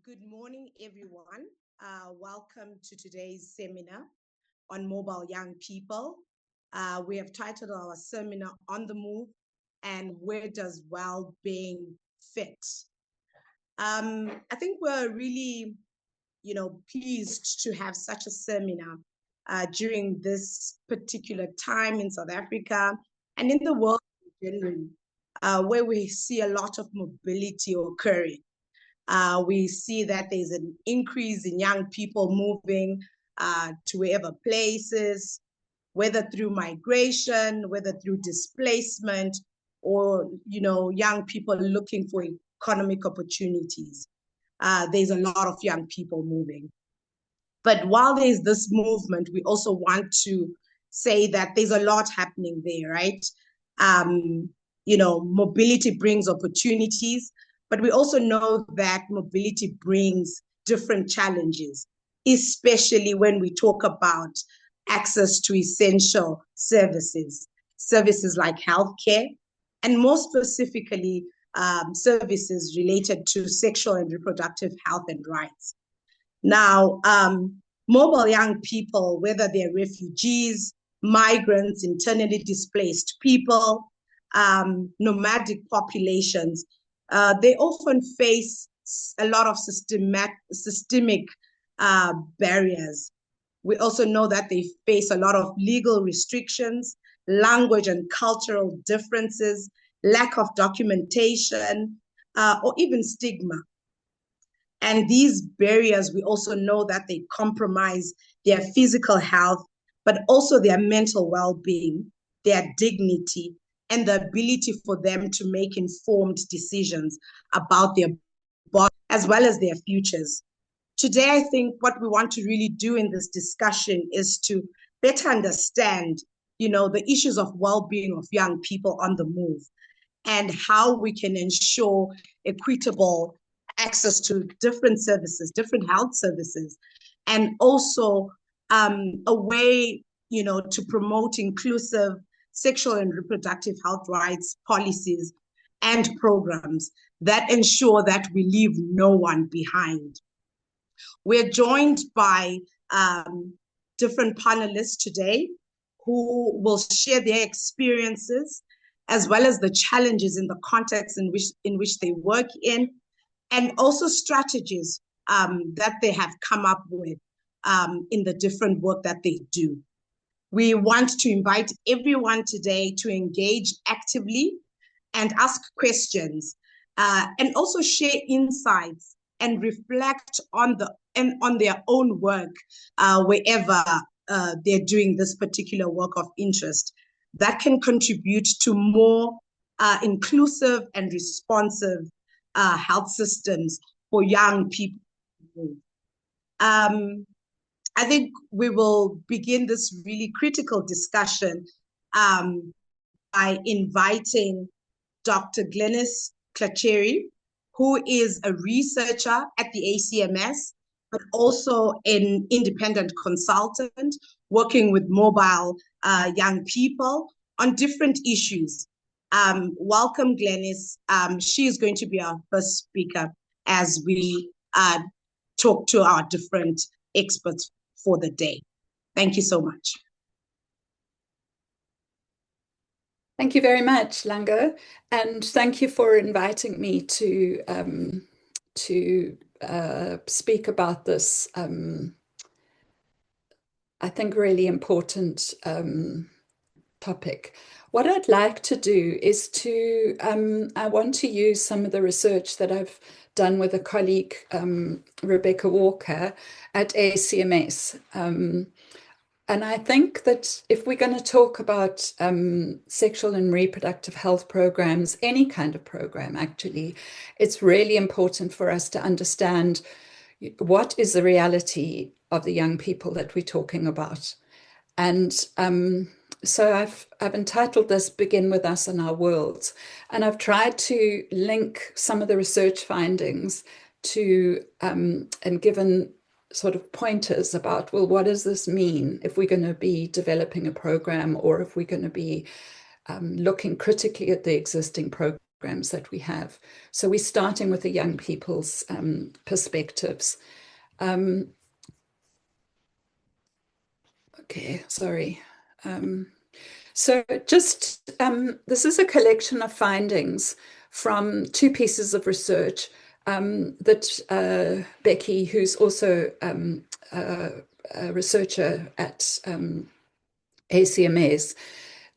Good morning, everyone. Welcome to today's seminar on mobile young people. We have titled our seminar "On the Move" and "Where Does Well-being Fit?" I think we're really, pleased to have such a seminar during this particular time in South Africa and in the world generally, where we see a lot of mobility occurring. We see that there's an increase in young people moving to wherever places, whether through migration, whether through displacement, or young people looking for economic opportunities. There's a lot of young people moving. But while there's this movement, we also want to say that there's a lot happening there, right? Mobility brings opportunities, but we also know that mobility brings different challenges, especially when we talk about access to essential services like healthcare, and more specifically, services related to sexual and reproductive health and rights. Now, mobile young people, whether they're refugees, migrants, internally displaced people, nomadic populations, they often face a lot of systemic barriers. We also know that they face a lot of legal restrictions, language and cultural differences, lack of documentation, or even stigma. And these barriers, we also know that they compromise their physical health, but also their mental well-being, their dignity, and the ability for them to make informed decisions about their body as well as their futures. Today, I think what we want to really do in this discussion is to better understand, the issues of well-being of young people on the move and how we can ensure equitable access to different services, different health services, and also a way, to promote inclusive sexual and reproductive health rights policies and programs that ensure that we leave no one behind. We're joined by different panelists today who will share their experiences as well as the challenges in the context in which they work in, and also strategies that they have come up with in the different work that they do. We want to invite everyone today to engage actively and ask questions, and also share insights and reflect on their own work wherever they're doing this particular work of interest that can contribute to more inclusive and responsive health systems for young people. I think we will begin this really critical discussion by inviting Dr. Glynis Clacherty, who is a researcher at the ACMS, but also an independent consultant working with mobile young people on different issues. Welcome, Glynis. She is going to be our first speaker as we talk to our different experts for the day. Thank you so much. Thank you very much, Lango, and thank you for inviting me to speak about this, I think, really important topic. What I'd like to do is I want to use some of the research that I've done with a colleague, Rebecca Walker, at ACMS. And I think that if we're going to talk about sexual and reproductive health programs, any kind of program actually, it's really important for us to understand what is the reality of the young people that we're talking about. And so I've entitled this "Begin With Us and Our Worlds," and I've tried to link some of the research findings to and given sort of pointers about, well, what does this mean if we're going to be developing a program, or if we're going to be looking critically at the existing programs programs that we have. So we're starting with the young people's perspectives. Okay, sorry. So just, this is a collection of findings from 2 pieces of research that Becky, who's also a researcher at ACMS,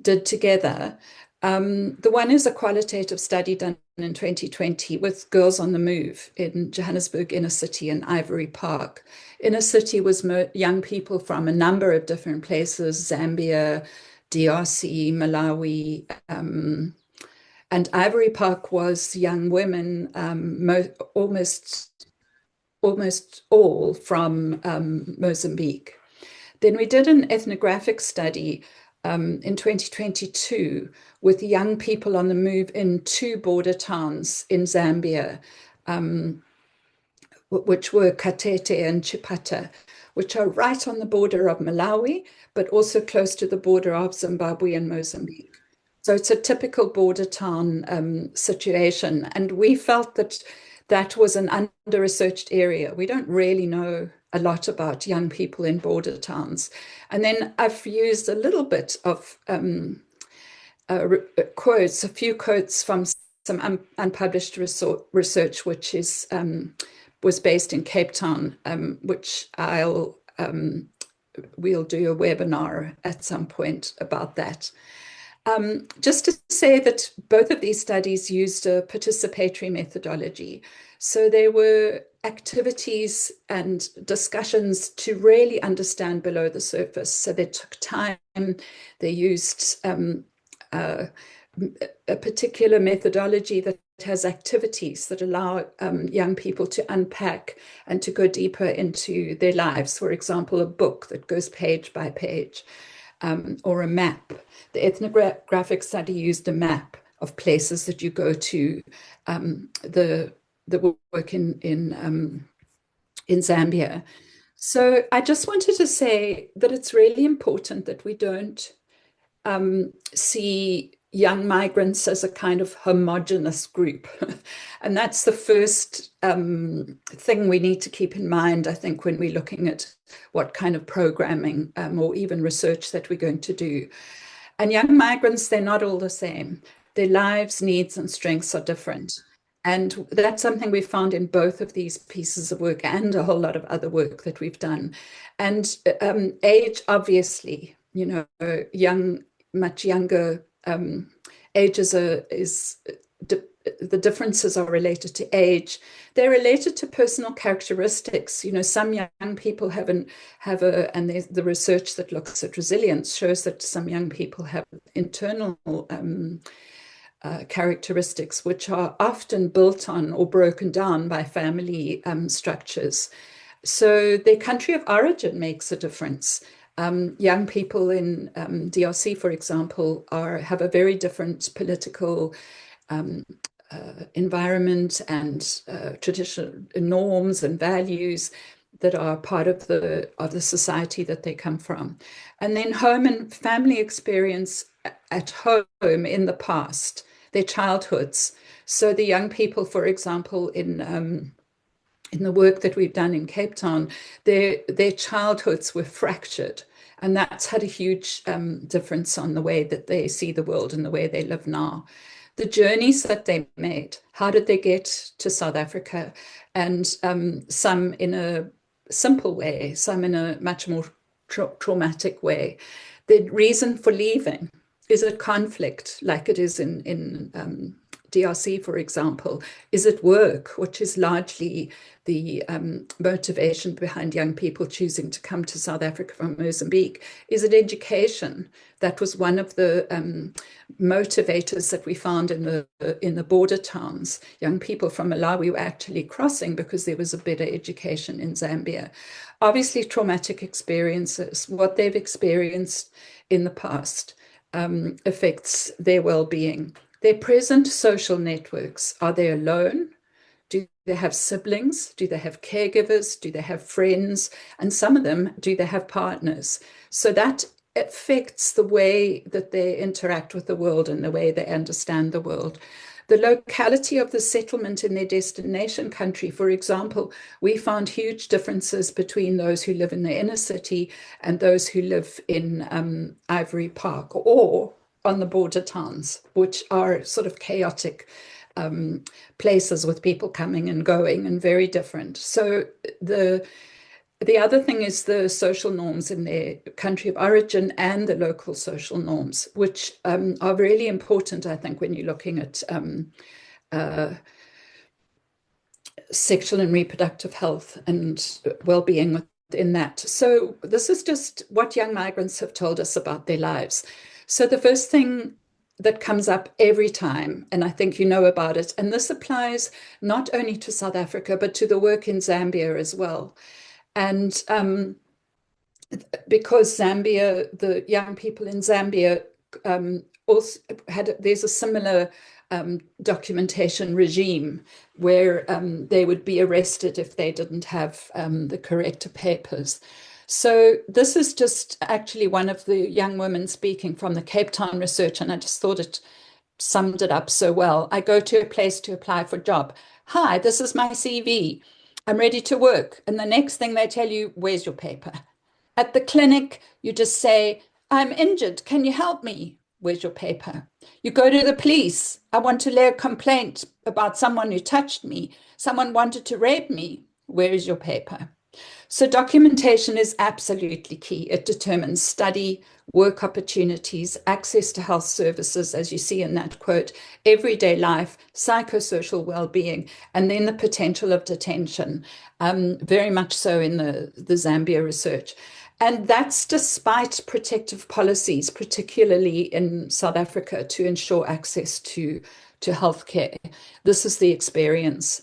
did together. The one is a qualitative study done in 2020 with girls on the move in Johannesburg inner city and Ivory Park. Inner city was young people from a number of different places, Zambia, DRC, Malawi, and Ivory Park was young women, almost all from Mozambique. Then we did an ethnographic study in 2022 with young people on the move in 2 border towns in Zambia, which were Katete and Chipata, which are right on the border of Malawi, but also close to the border of Zimbabwe and Mozambique. So it's a typical border town situation. And we felt that that was an under-researched area. We don't really know a lot about young people in border towns. And then I've used a little bit of quotes, a few quotes from some unpublished research, which is was based in Cape Town, which we'll do a webinar at some point about that. Just to say that both of these studies used a participatory methodology. So there were activities and discussions to really understand below the surface. So they took time, they used a particular methodology that has activities that allow young people to unpack and to go deeper into their lives. For example, a book that goes page by page, or a map. The ethnographic study used a map of places that you go to. The work in Zambia. So I just wanted to say that it's really important that we don't see young migrants as a kind of homogenous group. And that's the first thing we need to keep in mind, I think, when we're looking at what kind of programming or even research that we're going to do. And young migrants, they're not all the same. Their lives, needs, and strengths are different. And that's something we found in both of these pieces of work and a whole lot of other work that we've done. And age, obviously, you know, much younger age the differences are related to age. They're related to personal characteristics. You know, some young people and the research that looks at resilience shows that some young people have internal characteristics which are often built on or broken down by family structures. So their country of origin makes a difference. Young people in DRC, for example, have a very different political environment and traditional norms and values that are part of the society that they come from. And then home and family experience at home in the past, their childhoods. So the young people, for example, in the work that we've done in Cape Town, their childhoods were fractured. And that's had a huge difference on the way that they see the world and the way they live now. The journeys that they made, how did they get to South Africa? And some in a simple way, some in a much more traumatic way. The reason for leaving, is it conflict like it is in DRC, for example? Is it work, which is largely the motivation behind young people choosing to come to South Africa from Mozambique? Is it education? That was one of the motivators that we found in the border towns. Young people from Malawi were actually crossing because there was a better education in Zambia. Obviously, traumatic experiences, what they've experienced in the past affects their well-being. Their present social networks, are they alone? Do they have siblings? Do they have caregivers? Do they have friends? And some of them, do they have partners? So that affects the way that they interact with the world and the way they understand the world. the locality of the settlement in their destination country. For example, we found huge differences between those who live in the inner city and those who live in Ivory Park or on the border towns, which are sort of chaotic places with people coming and going and very different. So the other thing is the social norms in their country of origin and the local social norms, which are really important, I think, when you're looking at sexual and reproductive health and well-being within that. So this is just what young migrants have told us about their lives. So the first thing that comes up every time, and I think you know about it, and this applies not only to South Africa, but to the work in Zambia as well. And because Zambia, the young people in Zambia also there's a similar documentation regime where they would be arrested if they didn't have the correct papers. So this is just actually one of the young women speaking from the Cape Town research, and I just thought it summed it up so well. I go to a place to apply for a job. Hi, this is my CV. I'm ready to work. And the next thing they tell you, where's your paper? At the clinic, you just say, I'm injured. Can you help me? Where's your paper? You go to the police. I want to lay a complaint about someone who touched me. Someone wanted to rape me. Where is your paper? So documentation is absolutely key. It determines study, work opportunities, access to health services, as you see in that quote, everyday life, psychosocial well-being, and then the potential of detention, very much so in the Zambia research. And that's despite protective policies, particularly in South Africa, to ensure access to healthcare. This is the experience.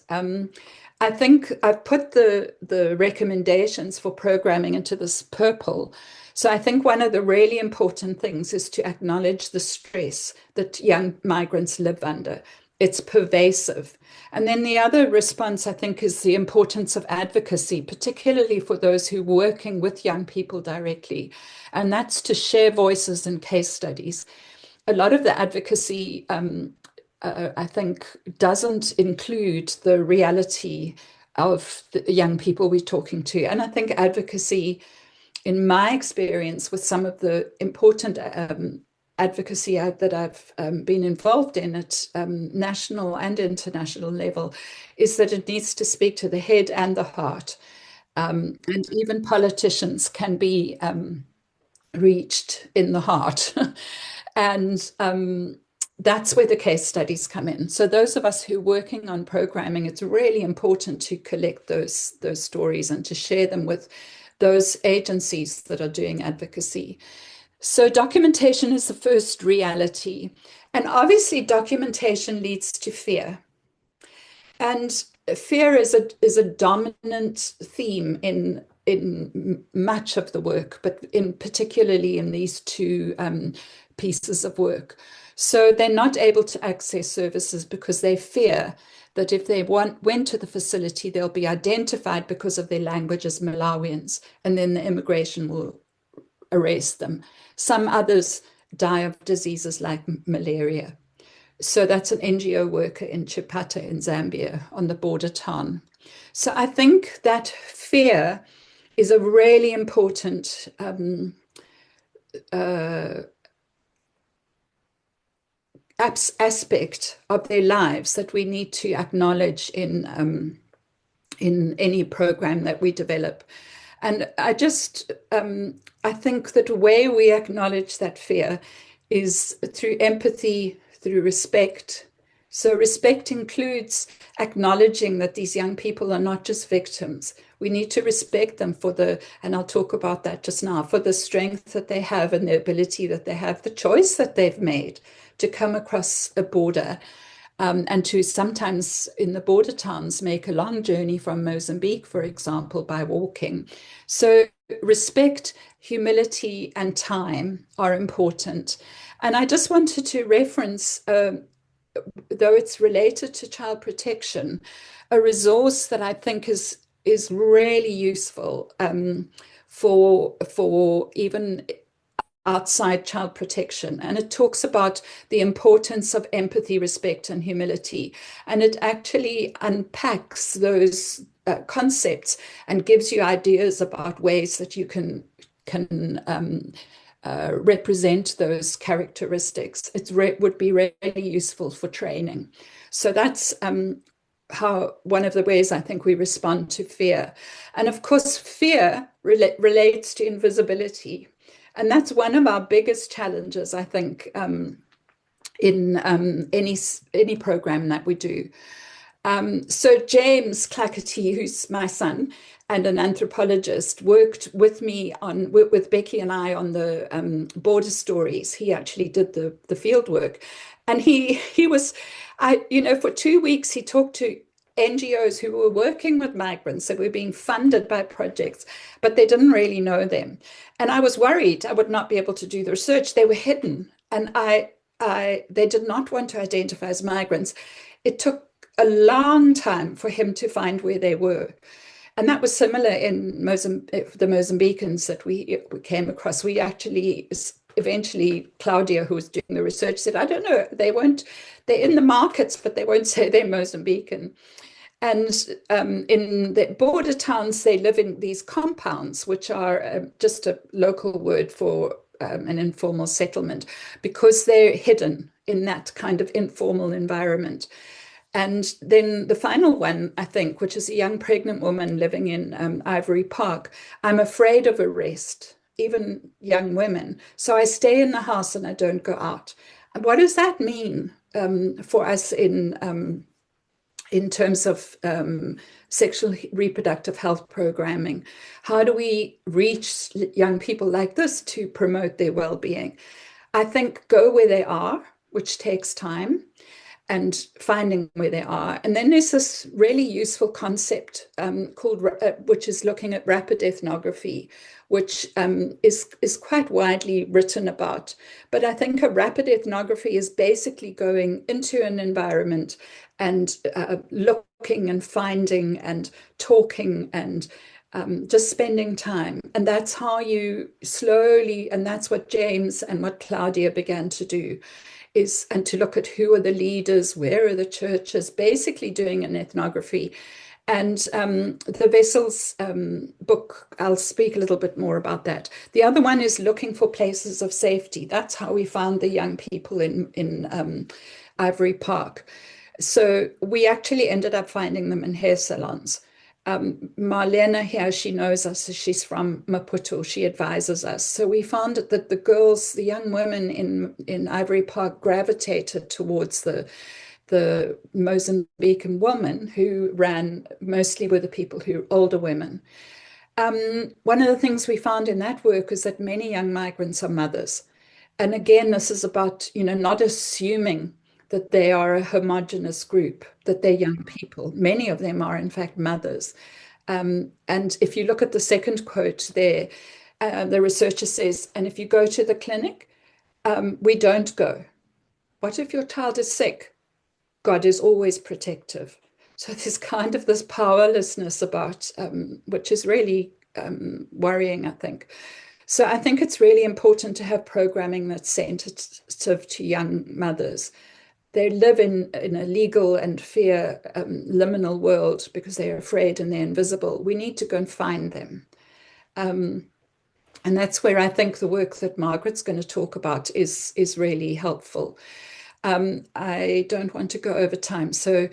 I think I've put the recommendations for programming into this purple. So I think one of the really important things is to acknowledge the stress that young migrants live under. It's pervasive. And then the other response, I think, is the importance of advocacy, particularly for those who are working with young people directly. And that's to share voices and case studies. A lot of the advocacy I think doesn't include the reality of the young people we're talking to. And I think advocacy, in my experience with some of the important advocacy that I've been involved in at national and international level, is that it needs to speak to the head and the heart. And even politicians can be reached in the heart. And that's where the case studies come in. So those of us who are working on programming, it's really important to collect those stories and to share them with those agencies that are doing advocacy. So documentation is the first reality. And obviously documentation leads to fear. And fear is a dominant theme in much of the work, but particularly in these two pieces of work. So they're not able to access services because they fear that if they went to the facility, they'll be identified because of their language as Malawians, and then the immigration will arrest them. Some others die of diseases like malaria. So that's an NGO worker in Chipata in Zambia on the border town. So I think that fear is a really important aspect of their lives that we need to acknowledge in any program that we develop. And I think that the way we acknowledge that fear is through empathy, through respect. So respect includes acknowledging that these young people are not just victims. We need to respect them and I'll talk about that just now, for the strength that they have and the ability that they have, the choice that they've made to come across a border and to sometimes in the border towns make a long journey from Mozambique, for example, by walking. So respect, humility, and time are important. And I just wanted to reference, though it's related to child protection, a resource that I think is really useful for even outside child protection. And it talks about the importance of empathy, respect, and humility. And it actually unpacks those concepts and gives you ideas about ways that you can represent those characteristics. It would be really useful for training. So that's how one of the ways I think we respond to fear. And of course, fear relates to invisibility. And that's one of our biggest challenges, I think, in any program that we do. So James Clacherty, who's my son and an anthropologist, worked with me with Becky and I on the border stories. He actually did the field work, and he was, for 2 weeks he talked to NGOs who were working with migrants that were being funded by projects, but they didn't really know them. And I was worried I would not be able to do the research. They were hidden, and they did not want to identify as migrants. It took a long time for him to find where they were. And that was similar in the Mozambicans that we came across. We actually, eventually, Claudia, who was doing the research, said, I don't know, they're in the markets, but they won't say they're Mozambican. And in the border towns, they live in these compounds, which are just a local word for an informal settlement, because they're hidden in that kind of informal environment. And then the final one, I think, which is a young pregnant woman living in Ivory Park. I'm afraid of arrest, even young women. So I stay in the house and I don't go out. And what does that mean for us in terms of sexual reproductive health programming? How do we reach young people like this to promote their well-being? I think go where they are, which takes time, and finding where they are. And then there's this really useful concept which is looking at rapid ethnography, which is quite widely written about. But I think a rapid ethnography is basically going into an environment and looking and finding and talking and just spending time. And that's how you slowly, and that's what James and what Claudia began to do, and to look at who are the leaders, where are the churches, basically doing an ethnography. And the Vessels book, I'll speak a little bit more about that. The other one is looking for places of safety. That's how we found the young people in Ivory Park. So we actually ended up finding them in hair salons. Marlena here, she knows us, she's from Maputo, she advises us. So we found that the young women in Ivory Park gravitated towards the Mozambican woman who ran mostly with the people who are older women. One of the things we found in that work is that many young migrants are mothers. And again, this is about, not assuming that they are a homogenous group, that they're young people. Many of them are, in fact, mothers. And if you look at the second quote there, the researcher says, and if you go to the clinic, we don't go. What if your child is sick? God is always protective. So there's kind of this powerlessness about, which is really worrying, I think. So I think it's really important to have programming that's sensitive to young mothers. They live in a legal and fear liminal world because they're afraid and they're invisible. We need to go and find them. And that's where I think the work that Margaret's going to talk about is really helpful. I don't want to go over time. So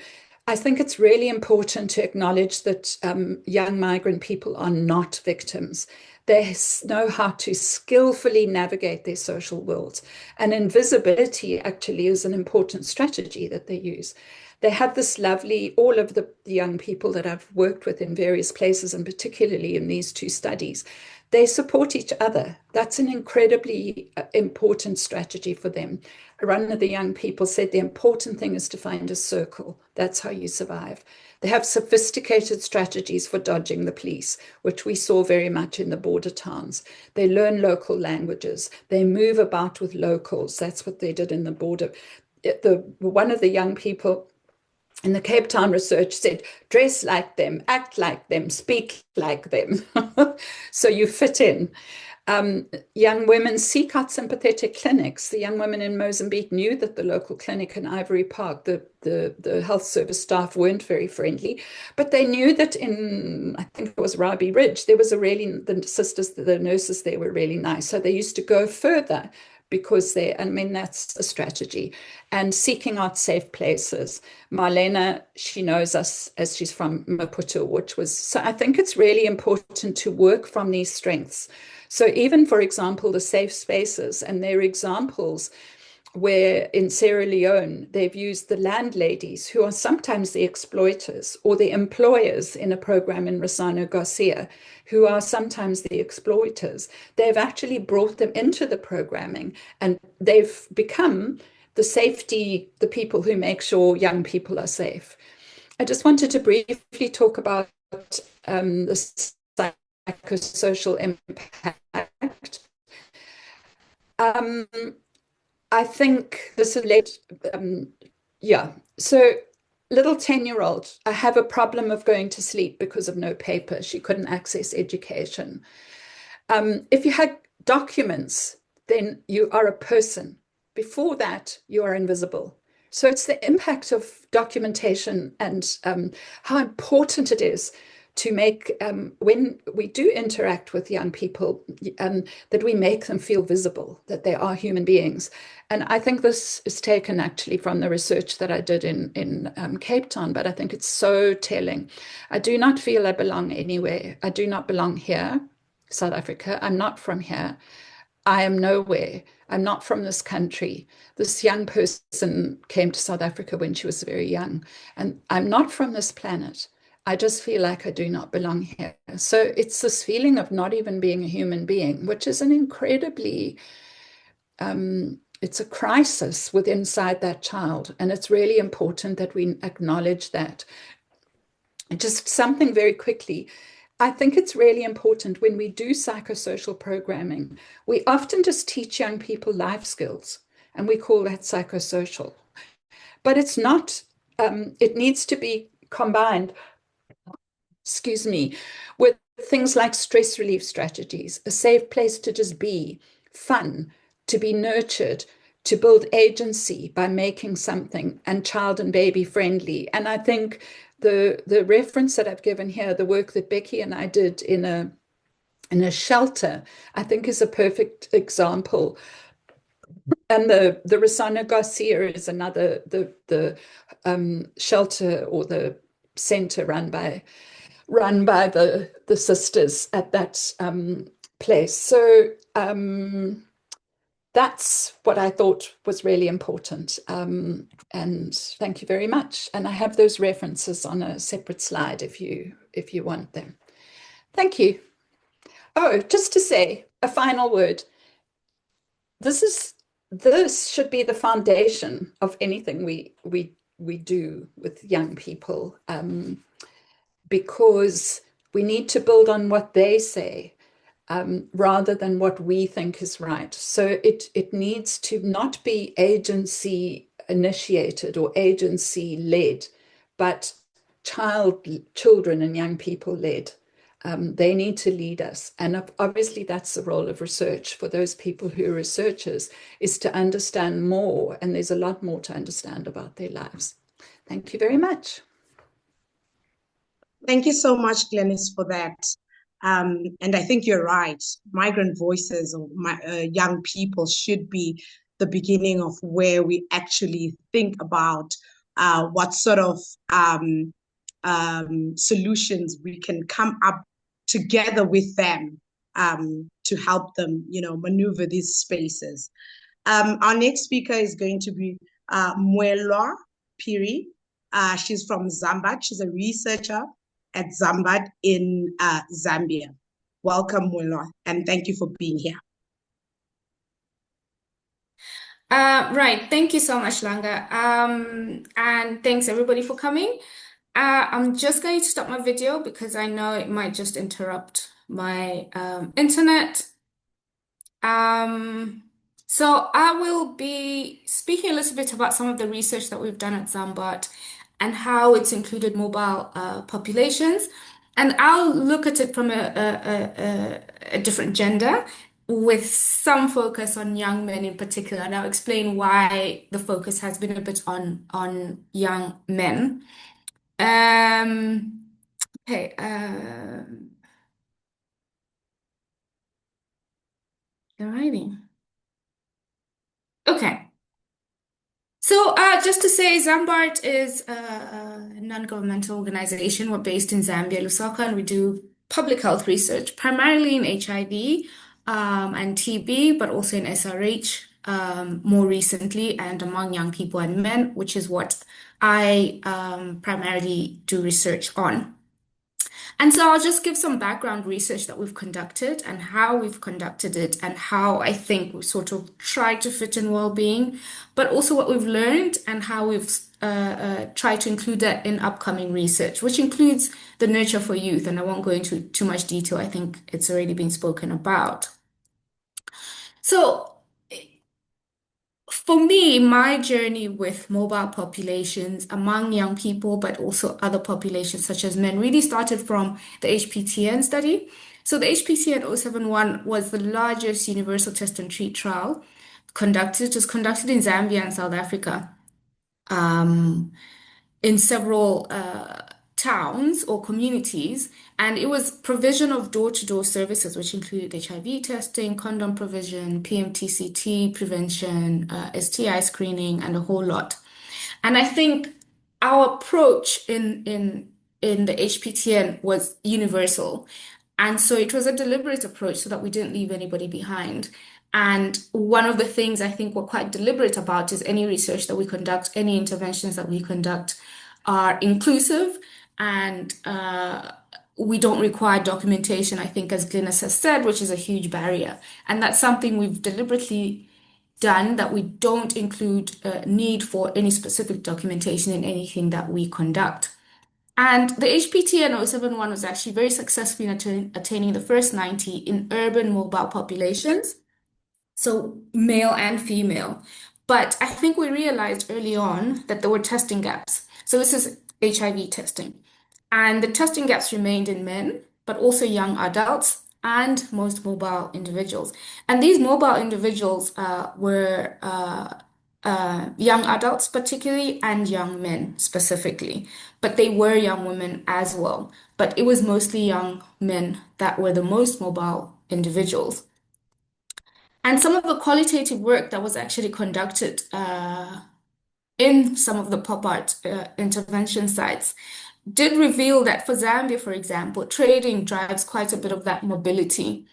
I think it's really important to acknowledge that young migrant people are not victims. They know how to skillfully navigate their social worlds. And invisibility actually is an important strategy that they use. They have this lovely, all of the young people that I've worked with in various places, and particularly in these two studies, they support each other. That's an incredibly important strategy for them. One of the young people said the important thing is to find a circle. That's how you survive. They have sophisticated strategies for dodging the police, which we saw very much in the border towns. They learn local languages. They move about with locals. That's what they did in the border. One of the young people in the Cape Town research said, dress like them, act like them, speak like them. So you fit in. Young women seek out sympathetic clinics. The young women in Mozambique knew that the local clinic in Ivory Park, the health service staff weren't very friendly, but they knew that in, I think it was Rabi Ridge, there was the sisters, the nurses there were really nice. So they used to go further because that's a strategy. And seeking out safe places. Marlena, she knows us as she's from Maputo, so I think it's really important to work from these strengths. So even, for example, the safe spaces, and there are examples where in Sierra Leone, they've used the landladies, who are sometimes the exploiters, or the employers in a program in Rosano Garcia, who are sometimes the exploiters. They've actually brought them into the programming, and they've become the people who make sure young people are safe. I just wanted to briefly talk about the psychosocial impact. I think this is late. So little 10-year-old, I have a problem of going to sleep because of no paper. She couldn't access education. If you had documents, then you are a person. Before that, you are invisible. So it's the impact of documentation and how important it is to make, when we do interact with young people, that we make them feel visible, that they are human beings. And I think this is taken actually from the research that I did in Cape Town, but I think it's so telling. I do not feel I belong anywhere. I do not belong here, South Africa. I'm not from here. I am nowhere. I'm not from this country. This young person came to South Africa when she was very young, and I'm not from this planet. I just feel like I do not belong here. So it's this feeling of not even being a human being, which is an incredibly, it's a crisis within inside that child. And it's really important that we acknowledge that. Just something very quickly. I think it's really important when we do psychosocial programming, we often just teach young people life skills, and we call that psychosocial. But it's not, it needs to be combined, with things like stress relief strategies, a safe place to just be, fun, to be nurtured, to build agency by making something, and child and baby friendly. And I think the reference that I've given here, the work that Becky and I did in a shelter, I think is a perfect example. And the Rosana Garcia is another, the shelter or the center run by the sisters at that place. So that's what I thought was really important. And thank you very much. And I have those references on a separate slide if you want them. Thank you. Oh, just to say a final word. This should be the foundation of anything we do with young people, because we need to build on what they say, rather than what we think is right. So it needs to not be agency initiated or agency led, but children and young people led. They need to lead us. And obviously that's the role of research for those people who are researchers, is to understand more. And there's a lot more to understand about their lives. Thank you very much. Thank you so much, Glynis, for that. And I think you're right. Migrant voices or young people should be the beginning of where we actually think about what sort of solutions we can come up together with them to help them, maneuver these spaces. Our next speaker is going to be Mwelwa Phiri. She's from Zambart. She's a researcher at Zambart in Zambia. Welcome, Mwelwa, and thank you for being here. Right. Thank you so much, Langa. And thanks everybody for coming. I'm just going to stop my video because I know it might just interrupt my internet. So I will be speaking a little bit about some of the research that we've done at Zambart and how it's included mobile populations. And I'll look at it from a different gender. with some focus on young men in particular, and I'll explain why the focus has been a bit on young men. Okay. Alrighty. Okay. So just to say, Zambart is a non-governmental organization. We're based in Zambia, Lusaka, and we do public health research, primarily in HIV and TB, but also in SRH more recently, and among young people and men, which is what I primarily do research on. And so I'll just give some background research that we've conducted and how we've conducted it and how I think we sort of tried to fit in well-being, but also what we've learned and how we've tried to include that in upcoming research, which includes the nurture for youth. And I won't go into too much detail. I think it's already been spoken about. So for me, my journey with mobile populations among young people, but also other populations such as men, really started from the HPTN study. So the HPTN 071 was the largest universal test and treat trial conducted. It was conducted in Zambia and South Africa, in several towns or communities, and it was provision of door-to-door services, which included HIV testing, condom provision, PMTCT prevention, STI screening, and a whole lot. And I think our approach in the HPTN was universal. And so it was a deliberate approach so that we didn't leave anybody behind. And one of the things I think we're quite deliberate about is any research that we conduct, any interventions that we conduct are inclusive, and we don't require documentation, I think, as Glynis has said, which is a huge barrier. And that's something we've deliberately done, that we don't include need for any specific documentation in anything that we conduct. And the HPTN 071 was actually very successful in attaining the first 90 in urban mobile populations, so male and female. But I think we realized early on that there were testing gaps. So this is HIV testing. And the testing gaps remained in men, but also young adults and most mobile individuals. And these mobile individuals were young adults particularly, and young men specifically. But they were young women as well. But it was mostly young men that were the most mobile individuals. And some of the qualitative work that was actually conducted in some of the pop art intervention sites did reveal that for Zambia, for example, trading drives quite a bit of that mobility.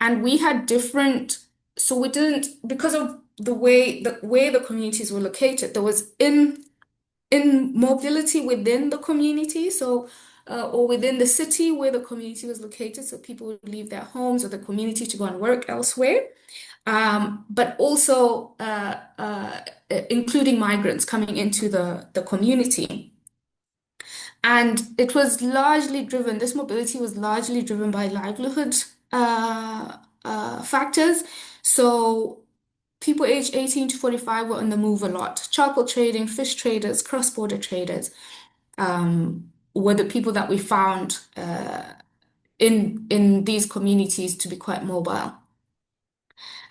And we had different, so we didn't, because of the way the communities were located, there was in mobility within the community, so or within the city where the community was located, so people would leave their homes or the community to go and work elsewhere. But also including migrants coming into the community. And it was largely driven, this mobility was largely driven by livelihood factors. So people aged 18 to 45 were on the move a lot. Charcoal trading, fish traders, cross-border traders were the people that we found in these communities to be quite mobile.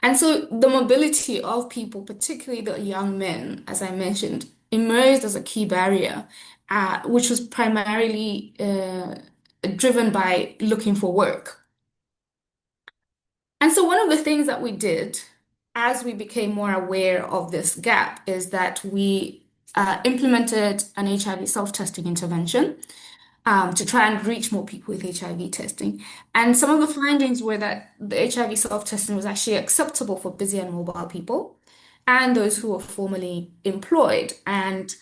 And so the mobility of people, particularly the young men, as I mentioned, emerged as a key barrier, which was primarily driven by looking for work. And so one of the things that we did as we became more aware of this gap is that we implemented an HIV self-testing intervention to try and reach more people with HIV testing. And some of the findings were that the HIV self-testing was actually acceptable for busy and mobile people and those who were formally employed. And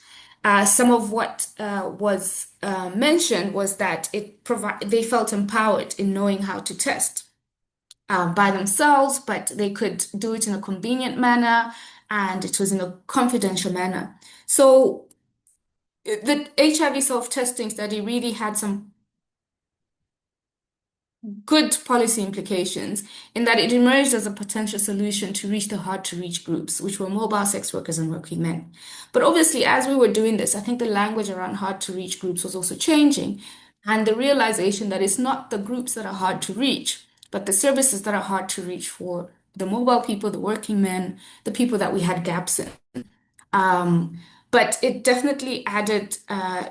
some of what was mentioned was that they felt empowered in knowing how to test by themselves, but they could do it in a convenient manner, and it was in a confidential manner. So the HIV self-testing study really had some good policy implications in that it emerged as a potential solution to reach the hard-to-reach groups, which were mobile sex workers and working men. But obviously, as we were doing this, I think the language around hard-to-reach groups was also changing, and the realization that it's not the groups that are hard to reach, but the services that are hard to reach for the mobile people, the working men, the people that we had gaps in. But it definitely added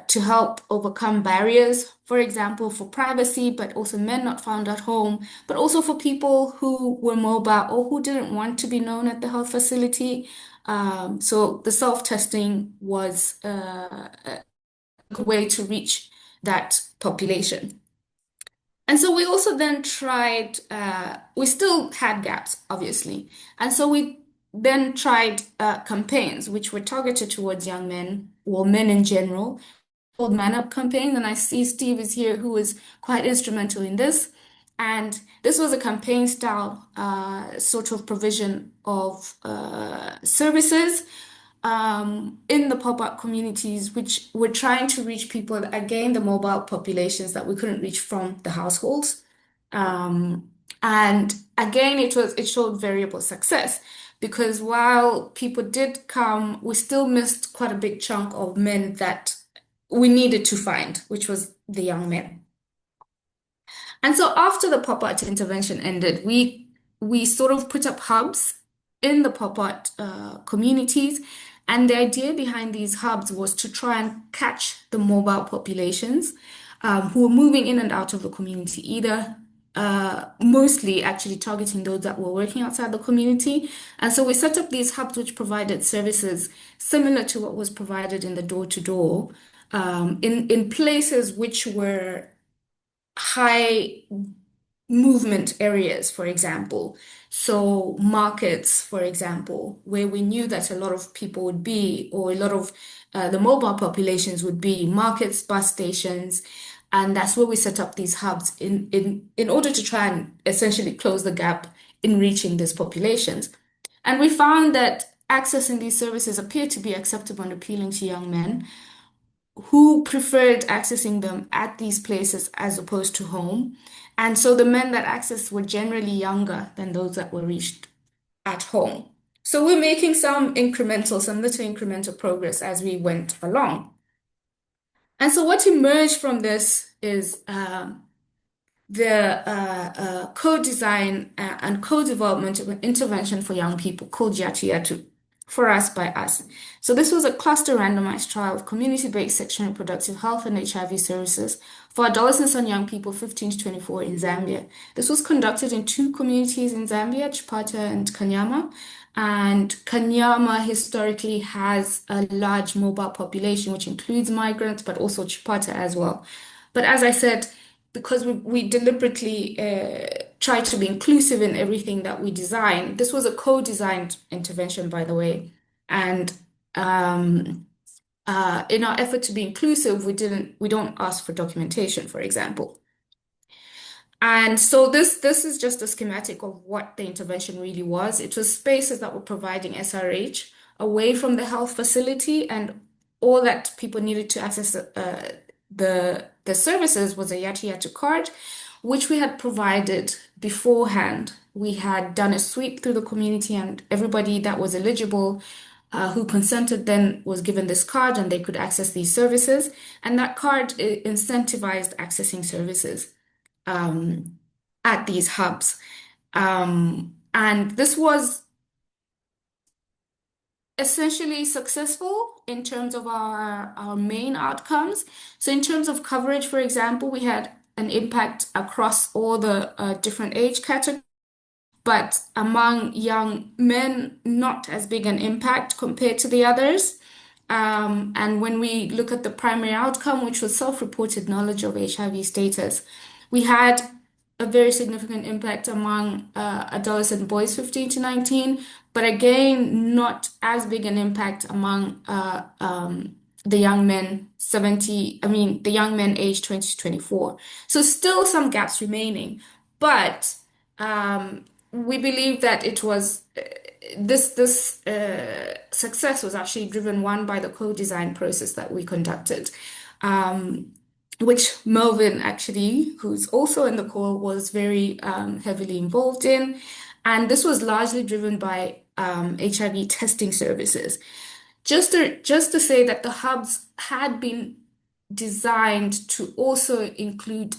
to help overcome barriers, for example, for privacy, but also men not found at home, but also for people who were mobile or who didn't want to be known at the health facility. So the self-testing was a way to reach that population. And so we also then tried, we still had gaps, obviously. And so we then tried campaigns which were targeted towards young men or men in general, called Man Up campaign. And I see Steve is here, who was quite instrumental in this. And this was a campaign style sort of provision of services in the pop-up communities, which were trying to reach people, again, the mobile populations that we couldn't reach from the households. And again, it showed variable success, because while people did come, we still missed quite a big chunk of men that we needed to find, which was the young men. And so after the pop-up intervention ended, we sort of put up hubs in the pop-up communities. And the idea behind these hubs was to try and catch the mobile populations who were moving in and out of the community, either mostly actually targeting those that were working outside the community. And so we set up these hubs which provided services similar to what was provided in the door-to-door in places which were high movement areas, for example. So markets, for example, where we knew that a lot of people would be, or a lot of the mobile populations would be, markets, bus stations. And that's where we set up these hubs in order to try and essentially close the gap in reaching these populations. And we found that accessing these services appeared to be acceptable and appealing to young men who preferred accessing them at these places as opposed to home. And so the men that accessed were generally younger than those that were reached at home. So we're making some little incremental progress as we went along. And so what emerged from this is the co-design and co-development of an intervention for young people called Yatu Yatu, for us by us. So this was a cluster randomized trial of community-based sexual and reproductive health and HIV services for adolescents and young people 15 to 24 in Zambia. This was conducted in 2 communities in Zambia, Chipata and Kanyama. And Kanyama historically has a large mobile population, which includes migrants, but also Chipata as well. But as I said, because we deliberately try to be inclusive in everything that we design. This was a co-designed intervention, by the way. And in our effort to be inclusive, we don't ask for documentation, for example. And so this is just a schematic of what the intervention really was. It was spaces that were providing SRH away from the health facility, and all that people needed to access the services was a Yatu Yatu card, which we had provided beforehand. We had done a sweep through the community, and everybody that was eligible who consented then was given this card, and they could access these services. And that card incentivized accessing services at these hubs. And this was essentially successful in terms of our main outcomes. So in terms of coverage, for example, we had an impact across all the different age categories, but among young men, not as big an impact compared to the others. And when we look at the primary outcome, which was self-reported knowledge of HIV status, we had a very significant impact among adolescent boys 15 to 19, but again, not as big an impact among the young men the young men aged 20 to 24. So still some gaps remaining, but we believe that it was this success was actually driven, one, by the co-design process that we conducted, which Melvin actually, who's also in the call, was very heavily involved in. And this was largely driven by HIV testing services. Just to say that the hubs had been designed to also include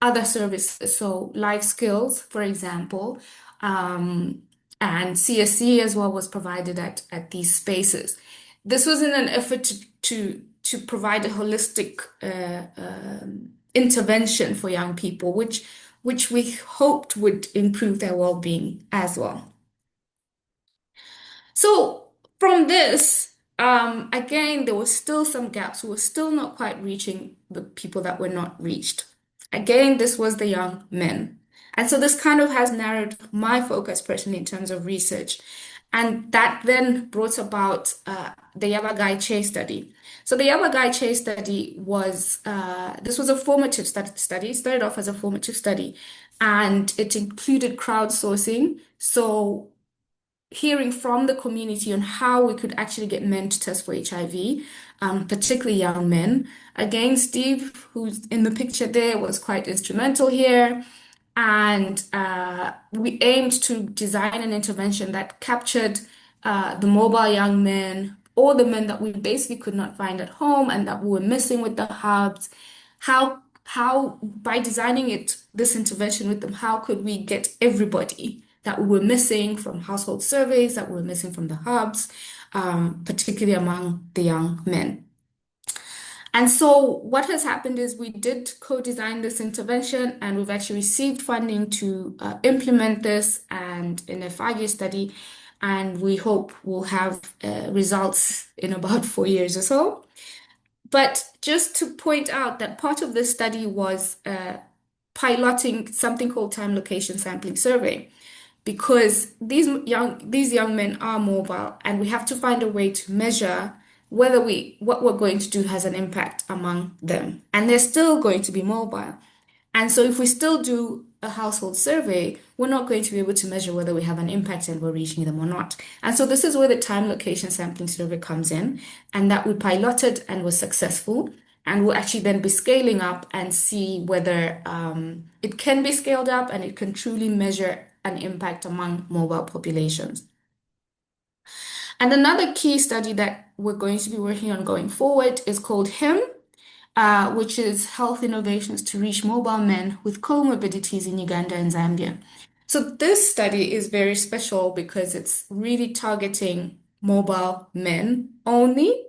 other services, so life skills, for example, and CSC as well was provided at these spaces. This was in an effort to provide a holistic intervention for young people, which we hoped would improve their well-being as well. So from this, again, there were still some gaps. We were still not quite reaching the people that were not reached. Again, this was the young men. And so this kind of has narrowed my focus personally in terms of research. And that then brought about the Yabagai case study. So the Yabagai case study was, this was a formative study. It started off as a formative study, and it included crowdsourcing. So hearing from the community on how we could actually get men to test for HIV, particularly young men. Again, Steve, who's in the picture there, was quite instrumental here. And we aimed to design an intervention that captured the mobile young men, all the men that we basically could not find at home and that we were missing with the hubs. How by designing this intervention with them, how could we get everybody that we were missing from household surveys, that we were missing from the hubs, particularly among the young men. And so what has happened is we did co-design this intervention, and we've actually received funding to implement this and in a 5-year study, and we hope we'll have results in about 4 years or so. But just to point out that part of this study was piloting something called time location sampling survey, because these young men are mobile, and we have to find a way to measure whether what we're going to do has an impact among them. And they're still going to be mobile. And so if we still do a household survey, we're not going to be able to measure whether we have an impact and we're reaching them or not. And so this is where the time location sampling survey comes in, and that we piloted and was successful. And we'll actually then be scaling up and see whether it can be scaled up and it can truly measure an impact among mobile populations. And another key study that we're going to be working on going forward is called HIM, which is Health Innovations to Reach Mobile Men with Comorbidities in Uganda and Zambia. So this study is very special because it's really targeting mobile men only.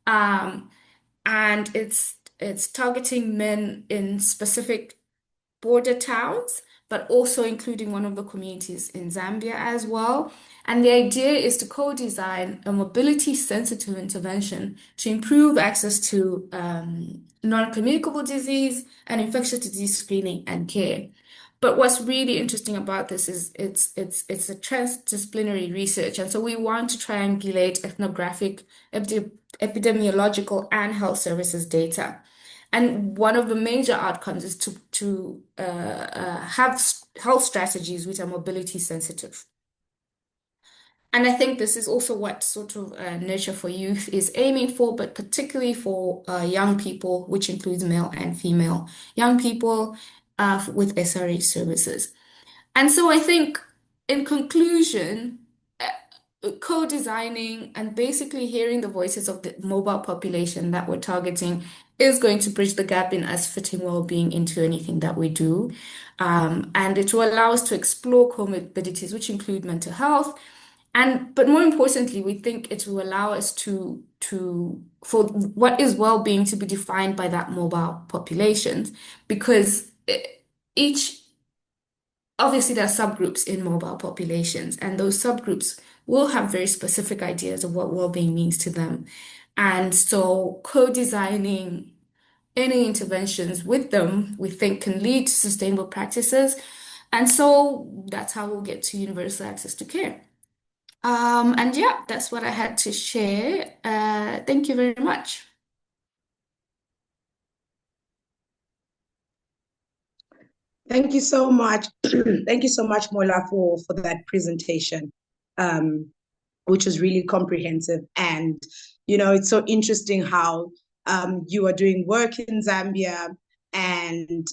And it's targeting men in specific border towns, but also including one of the communities in Zambia as well. And the idea is to co-design a mobility-sensitive intervention to improve access to non-communicable disease and infectious disease screening and care. But what's really interesting about this is it's a transdisciplinary research. And so we want to triangulate ethnographic, epidemiological, and health services data. And one of the major outcomes is to have health strategies which are mobility sensitive. And I think this is also what sort of Nurture for Youth is aiming for, but particularly for young people, which includes male and female young people with SRH services. And so I think in conclusion, co-designing and basically hearing the voices of the mobile population that we're targeting is going to bridge the gap in us fitting well-being into anything that we do. And it will allow us to explore comorbidities, which include mental health. But more importantly, we think it will allow us for what is well-being to be defined by that mobile population, because obviously there are subgroups in mobile populations, and those subgroups will have very specific ideas of what well-being means to them. And so co-designing any interventions with them, we think, can lead to sustainable practices. And so that's how we'll get to universal access to care. And yeah, that's what I had to share. Thank you very much. Thank you so much. Thank you so much, Mwelwa, for that presentation, which was really comprehensive. And, it's so interesting how you are doing work in Zambia, and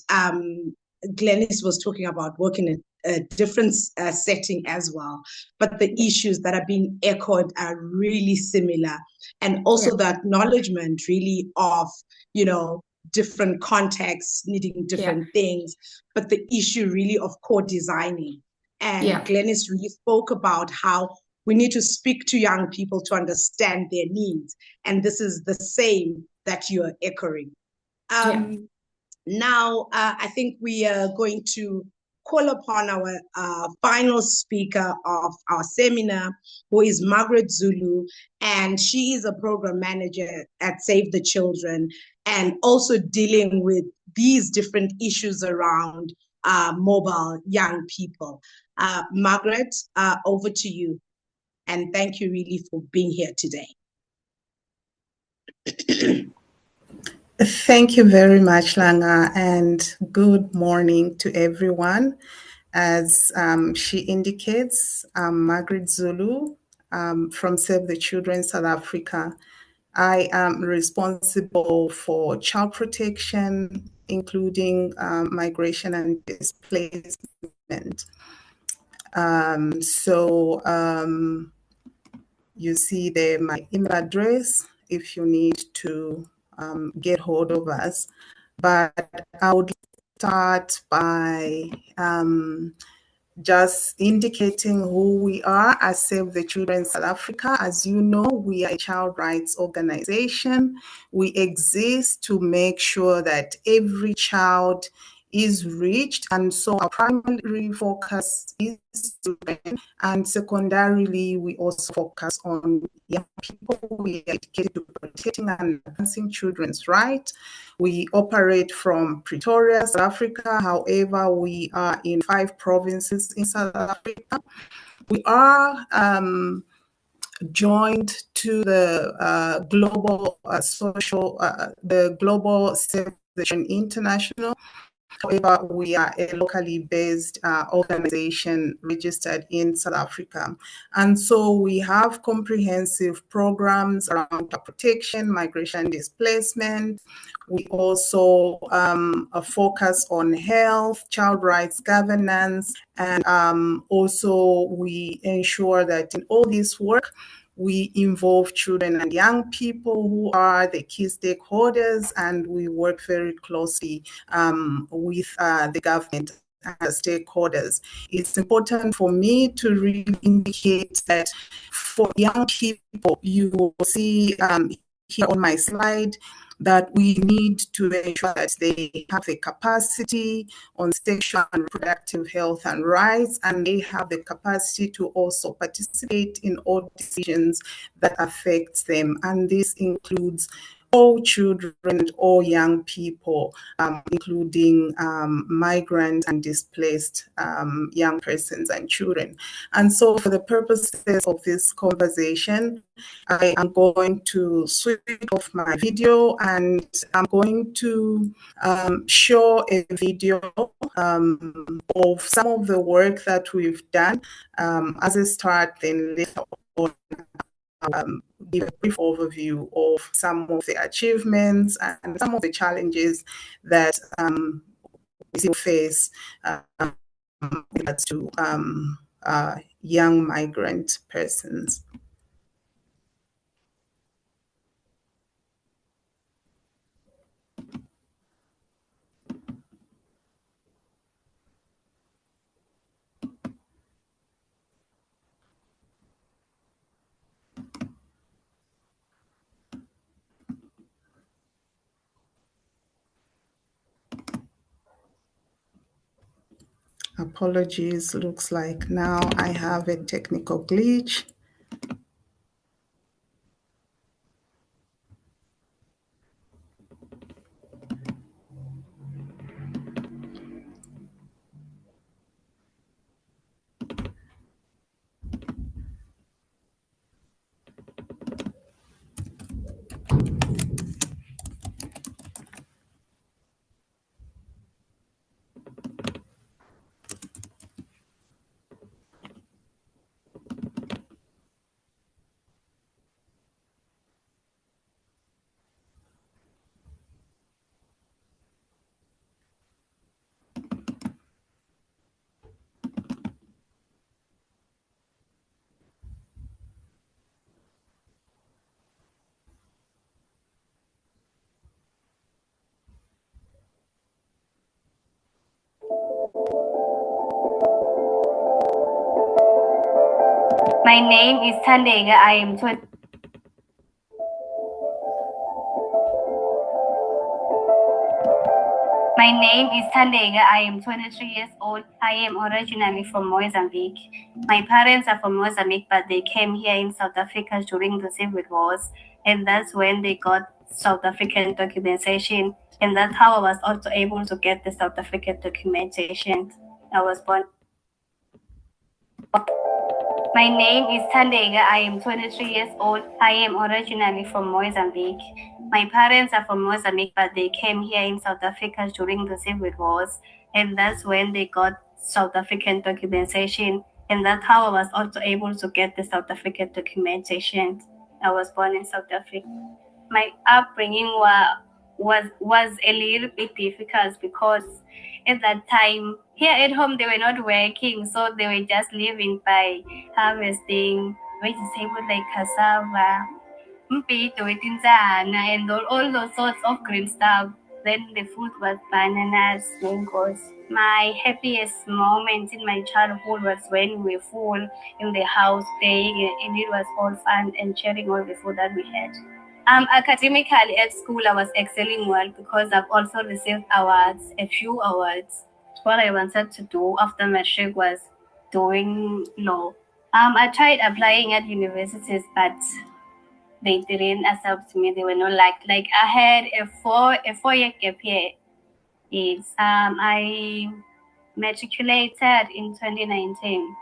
Glynis was talking about working in a different setting as well. But the issues that are being echoed are really similar. And also the acknowledgement really of, different contexts, needing different things, but the issue really of co-designing. And Glynis really spoke about how we need to speak to young people to understand their needs. And this is the same that you're echoing. Now, I think we are going to call upon our final speaker of our seminar, who is Margaret Zulu, and she is a program manager at Save the Children, and also dealing with these different issues around mobile young people. Margaret, over to you, and thank you really for being here today. Thank you very much, Langa, and good morning to everyone. As she indicates, I'm Margaret Zulu from Save the Children South Africa. I am responsible for child protection, including migration and displacement. You see there my email address if you need to get hold of us. But I would start by just indicating who we are as Save the Children South Africa. As you know, we are a child rights organization. We exist to make sure that every child is reached, and so our primary focus is children, and secondarily we also focus on young people. We are dedicated to protecting and advancing children's rights. We operate from Pretoria, South Africa. However, we are in 5 provinces in South Africa. We are joined to the global the Global Save the Children International. However, we are a locally based organization registered in South Africa. And so we have comprehensive programs around protection, migration, and displacement. We also focus on health, child rights governance, and also we ensure that in all this work, we involve children and young people who are the key stakeholders, and we work very closely with the government and the stakeholders. It's important for me to really indicate that for young people, you will see here on my slide that we need to ensure that they have the capacity on sexual and reproductive health and rights, and they have the capacity to also participate in all decisions that affect them. And this includes all children and all young people, including migrant and displaced young persons and children. And so for the purposes of this conversation, I am going to switch off my video, and I'm going to show a video of some of the work that we've done as a start, then later on give a brief overview of some of the achievements and some of the challenges that we still face to young migrant persons. Apologies, looks like now I have a technical glitch. My name is Tandega. I am 20. My name is Tandega. I am 23 years old. I am originally from Mozambique. My parents are from Mozambique, but they came here in South Africa during the civil wars, and that's when they got South African documentation, and that's how I was also able to get the South African documentation. I was born. My name is Tandega. I am 23 years old. I am originally from Mozambique. My parents are from Mozambique, but they came here in South Africa during the civil wars, and that's when they got South African documentation, and that's how I was also able to get the South African documentation. I was born in South Africa. My upbringing was a little bit difficult because at that time here at home they were not working, so they were just living by harvesting vegetables like cassava, and all those sorts of green stuff. Then the food was bananas, mangoes. My happiest moment in my childhood was when we were full in the house playing, and it was all fun and sharing all the food that we had. Academically at school, I was excelling well because I've also received awards, a few awards. What I wanted to do after matric was doing law. I tried applying at universities, but they didn't accept me. They were not like I had a four-year gap year. I matriculated in 2019.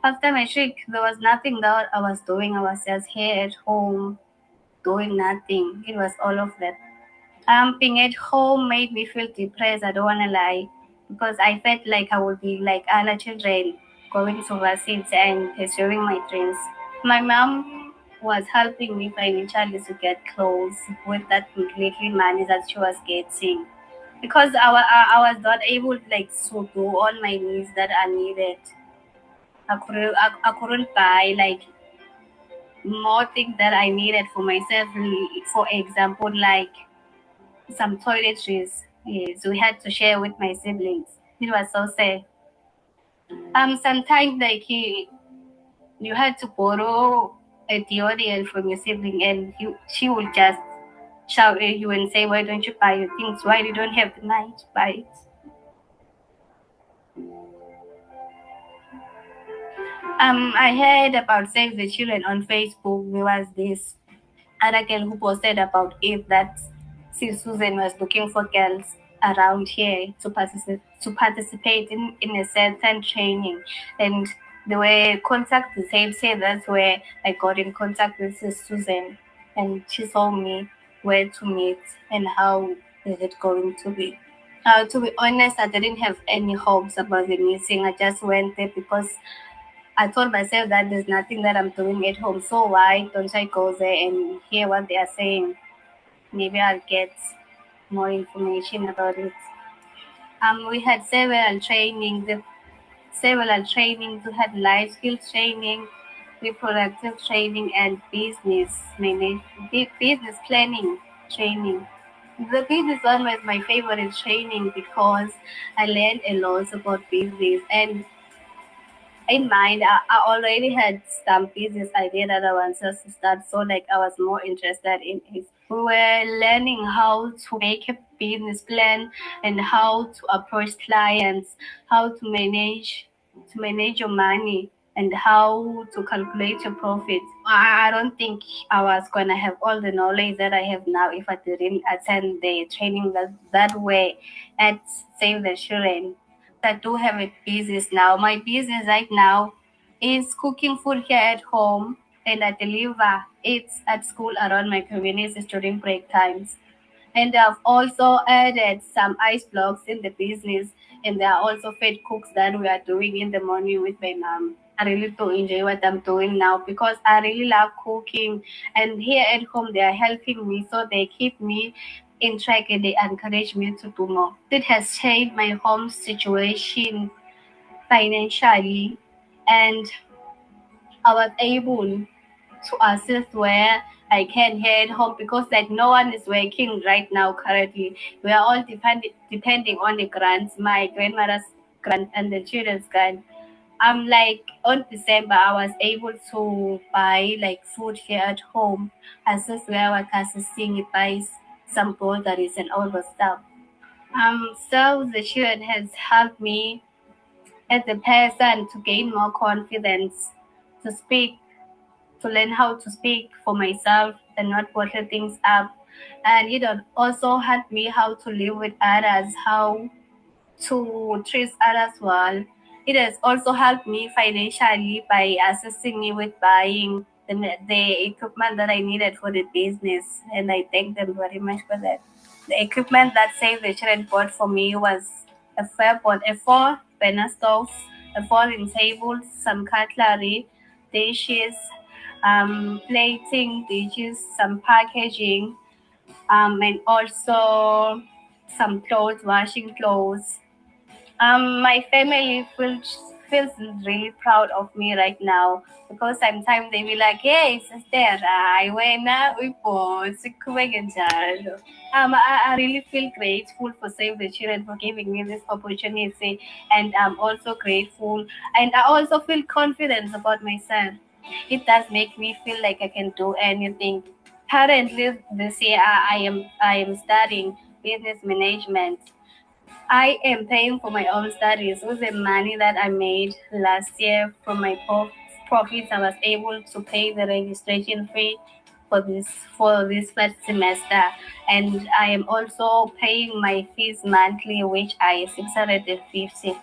After matric, there was nothing that I was doing. I was just here at home doing nothing. It was all of that. Being at home made me feel depressed. I don't want to lie, because I felt like I would be like other children, going to overseas and pursuing my dreams. My mom was helping me financially to get clothes with that little money that she was getting, because I was not able to do all my needs that I needed. I couldn't buy more things that I needed for myself. For example, like some toiletries. Yes, we had to share with my siblings. It was so sad. Sometimes you had to borrow a deodorant from your sibling, and she would just shout at you and say, "Why don't you buy your things? Why you don't have the money to buy it?" I heard about Save the Children on Facebook. There was this other girl who posted about it, that Susan was looking for girls around here to participate in a certain training, and they were contact details here. That's where I got in contact with Susan, and she told me where to meet and how is it going to be. To be honest, I didn't have any hopes about the meeting. I just went there because I told myself that there's nothing that I'm doing at home, so why don't I go there and hear what they are saying? Maybe I'll get more information about it. We had several trainings. We had life skills training, reproductive training, and business planning training. The business one was my favorite training because I learned a lot about business, and in mind, I already had some business idea that I wanted to start, so I was more interested in it. We were learning how to make a business plan and how to approach clients, how to manage your money, and how to calculate your profit. I don't think I was gonna have all the knowledge that I have now if I didn't attend the training that way at Save the Children. I do have a business now. My business right now is cooking food here at home, and I deliver it at school around my communities during break times. And I've also added some ice blocks in the business, and there are also fed cooks that we are doing in the morning with my mom. I really do enjoy what I'm doing now because I really love cooking, and here at home they are helping me, so they keep me in track and they encourage me to do more. It has changed my home situation financially, and I was able to assist where I can here at home because no one is working right now currently. We are all depending on the grants, my grandmother's grant and the children's grant. Like on December, I was able to buy like food here at home. As this where I was seeing buy some groceries and all the stuff. So the children has helped me as a person to gain more confidence, to speak, to learn how to speak for myself and not bottle things up. And it also helped me how to live with others, how to treat others well. It has also helped me financially by assisting me with buying the equipment that I needed for the business, and I thank them very much for that. The equipment that Save the Children bought for me was a four burner stoves, a falling tables, some cutlery, dishes, plating, dishes, some packaging, and also some clothes, washing clothes. My family feels really proud of me right now because sometimes they be like, "Hey, sister, I went I really feel grateful for Save the Children for giving me this opportunity, and I'm also grateful, and I also feel confident about myself. It does make me feel like I can do anything. Currently, this year I am studying business management. I am paying for my own studies with the money that I made last year from my profits. I was able to pay the registration fee for this first semester, and I am also paying my fees monthly, which are 650.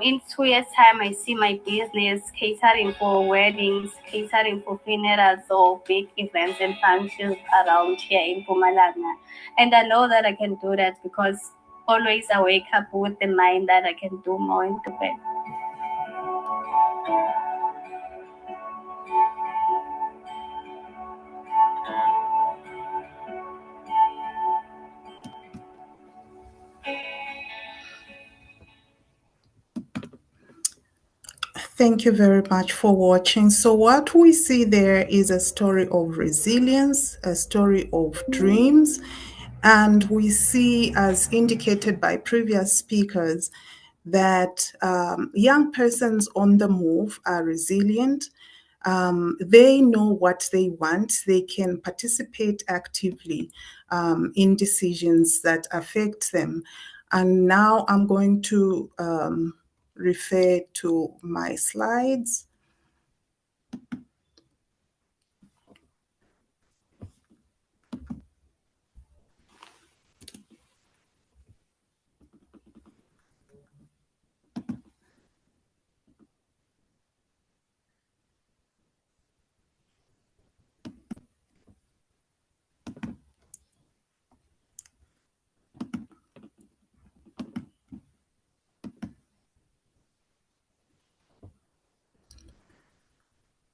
In 2 years' time, I see my business catering for weddings, catering for funerals or big events and functions around here in Mpumalanga. And I know that I can do that because always I wake up with the mind that I can do more into it. Thank you very much for watching. So what we see there is a story of resilience, a story of dreams, and we see, as indicated by previous speakers, that young persons on the move are resilient. They know what they want. They can participate actively in decisions that affect them. And now I'm going to refer to my slides.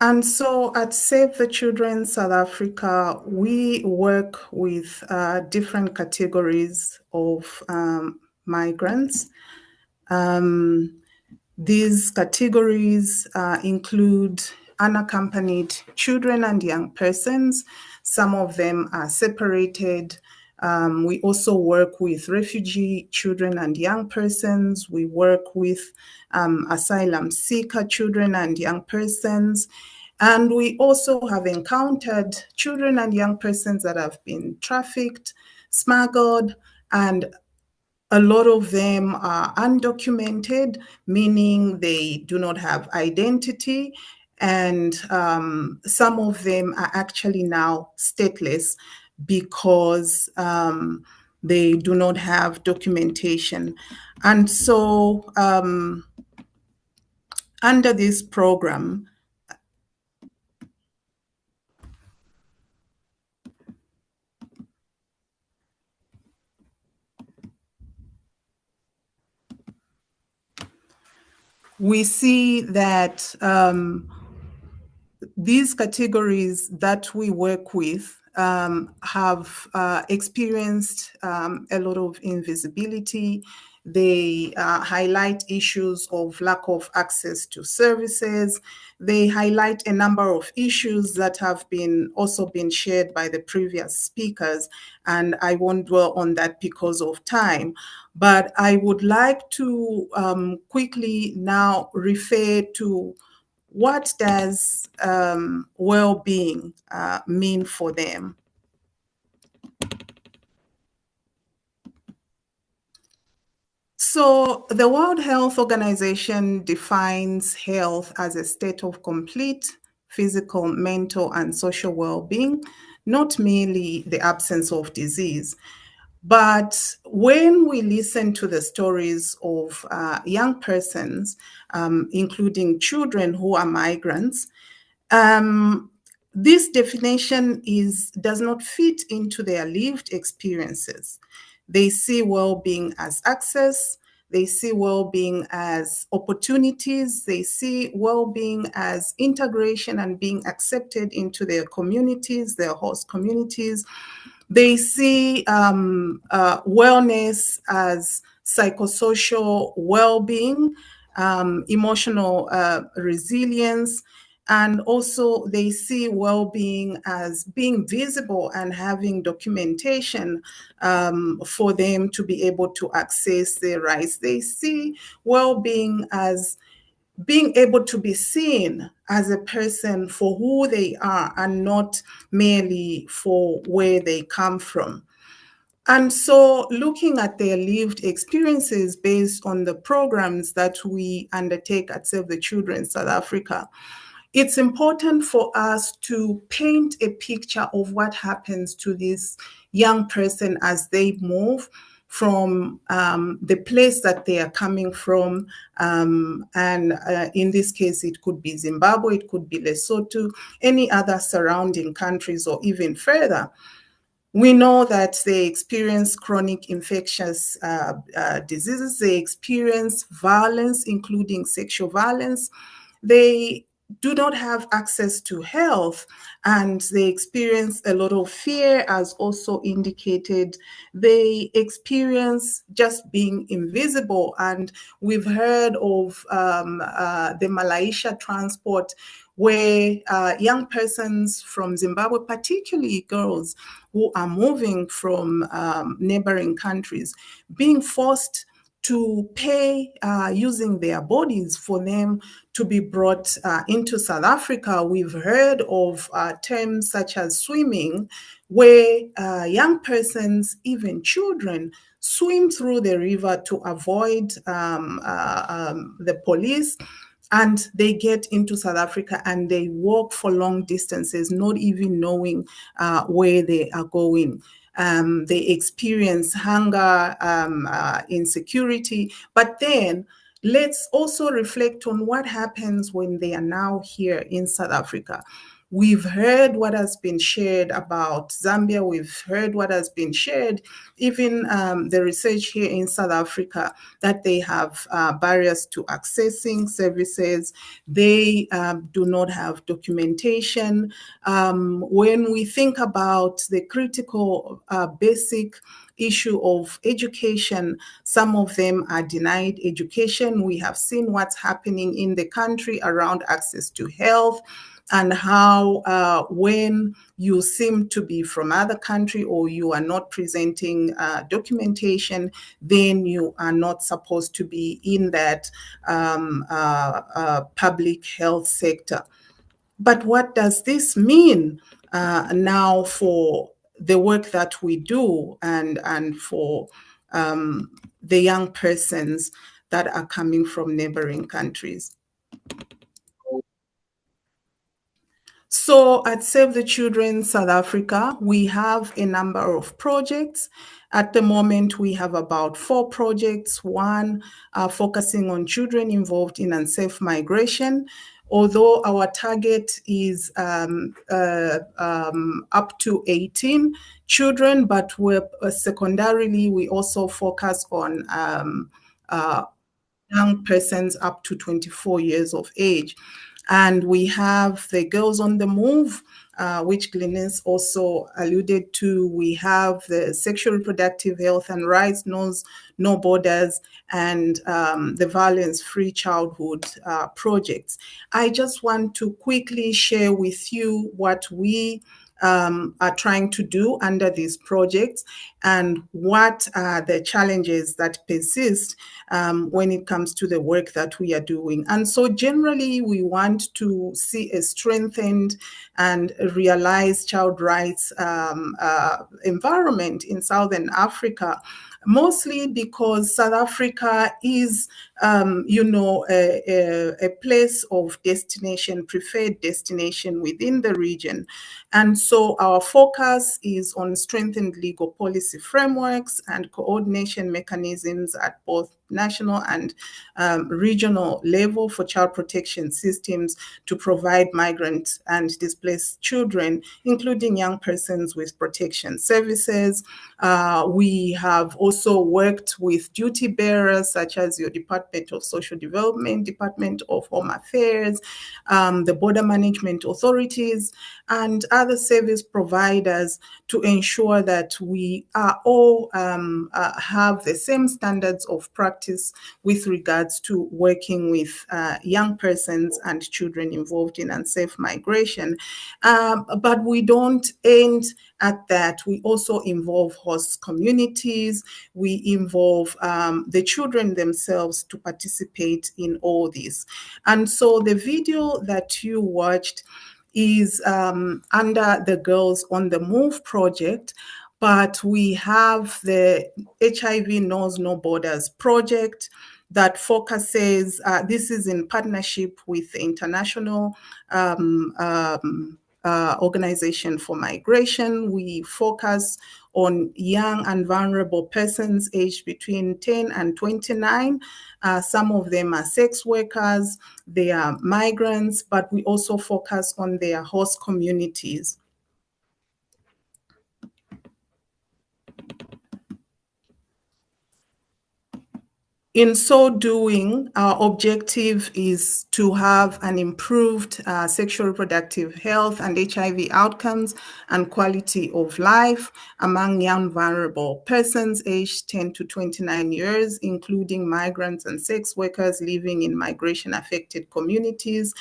And so at Save the Children South Africa, we work with different categories of migrants. These categories include unaccompanied children and young persons. Some of them are separated. We also work with refugee children and young persons. We work with asylum seeker children and young persons. And we also have encountered children and young persons that have been trafficked, smuggled, and a lot of them are undocumented, meaning they do not have identity. And some of them are actually now stateless because they do not have documentation. And so under this program, we see that these categories that we work with have experienced a lot of invisibility. They highlight issues of lack of access to services. They highlight a number of issues that have also been shared by the previous speakers, and I won't dwell on that because of time. But I would like to quickly now refer to what does well-being mean for them. So the World Health Organization defines health as a state of complete physical, mental, and social well-being, not merely the absence of disease. But when we listen to the stories of young persons, including children who are migrants, this definition does not fit into their lived experiences. They see well-being as access. They see well-being as opportunities. They see well-being as integration and being accepted into their communities, their host communities. They see wellness as psychosocial well-being, emotional resilience, and also they see well-being as being visible and having documentation for them to be able to access their rights. They see well-being as being able to be seen as a person for who they are and not merely for where they come from. And so looking at their lived experiences based on the programs that we undertake at Save the Children South Africa, it's important for us to paint a picture of what happens to this young person as they move from the place that they are coming from. And in this case, it could be Zimbabwe, it could be Lesotho, any other surrounding countries, or even further. We know that they experience chronic infectious diseases, they experience violence, including sexual violence. They do not have access to health, and they experience a lot of fear, as also indicated. They experience just being invisible, and we've heard of the Malaysia transport, where young persons from Zimbabwe, particularly girls who are moving from neighboring countries, being forced to pay using their bodies for them to be brought into South Africa. We've heard of terms such as swimming, where young persons, even children, swim through the river to avoid the police. And they get into South Africa and they walk for long distances, not even knowing where they are going. They experience hunger, insecurity, but then let's also reflect on what happens when they are now here in South Africa. We've heard what has been shared about Zambia. We've heard what has been shared, even the research here in South Africa, that they have barriers to accessing services. They do not have documentation. When we think about the critical basic issue of education, some of them are denied education. We have seen what's happening in the country around access to health, and how when you seem to be from other country or you are not presenting documentation, then you are not supposed to be in that public health sector. But what does this mean now for the work that we do and for the young persons that are coming from neighboring countries? So at Save the Children South Africa, we have a number of projects. At the moment, we have about 4 projects, one focusing on children involved in unsafe migration. Although our target is up to 18 children, but we're secondarily, we also focus on young persons up to 24 years of age. And we have the Girls on the Move, which Glynis also alluded to. We have the Sexual Reproductive Health and Rights Knows No Borders, and the Violence-Free Childhood projects. I just want to quickly share with you what we are trying to do under these projects and what are the challenges that persist when it comes to the work that we are doing. And so generally, we want to see a strengthened and realized child rights environment in Southern Africa, mostly because South Africa is, a place of destination, preferred destination within the region. And so our focus is on strengthened legal policy frameworks and coordination mechanisms at both national and regional level for child protection systems to provide migrant and displaced children, including young persons, with protection services. We have also worked with duty bearers such as your Department of Social Development, Department of Home Affairs, the border management authorities, and other service providers to ensure that we are all have the same standards of practice with regards to working with young persons and children involved in unsafe migration. But we don't end at that. We also involve host communities. We involve the children themselves to participate in all this. And so the video that you watched is under the Girls on the Move project, but we have the HIV Knows No Borders project that focuses, this is in partnership with the International Organization for Migration. We focus on young and vulnerable persons aged between 10 and 29. Some of them are sex workers, they are migrants, but we also focus on their host communities. In so doing, our objective is to have an improved sexual reproductive health and HIV outcomes and quality of life among young vulnerable persons aged 10 to 29 years, including migrants and sex workers living in migration-affected communities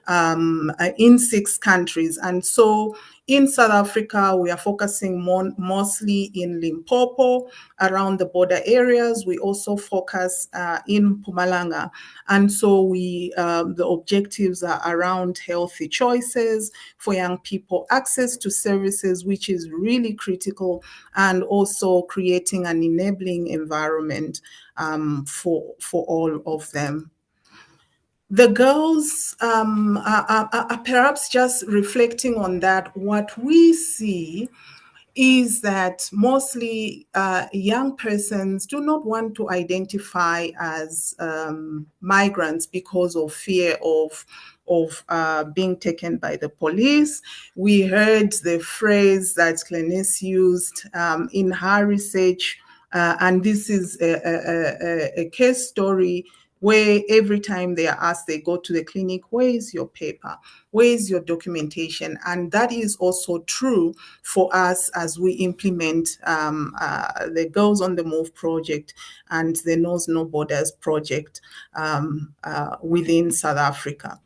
in 6 countries. And so in South Africa, we are focusing mostly in Limpopo, around the border areas. We also focus in Mpumalanga. And so the objectives are around healthy choices for young people, access to services, which is really critical, and also creating an enabling environment for all of them. The girls are perhaps just reflecting on that. What we see is that mostly young persons do not want to identify as migrants because of fear of being taken by the police. We heard the phrase that Glynis used in her research, and this is a case story where every time they are asked, they go to the clinic, where is your paper? Where is your documentation? And that is also true for us as we implement the Girls on the Move project and the Knows No Borders project within South Africa.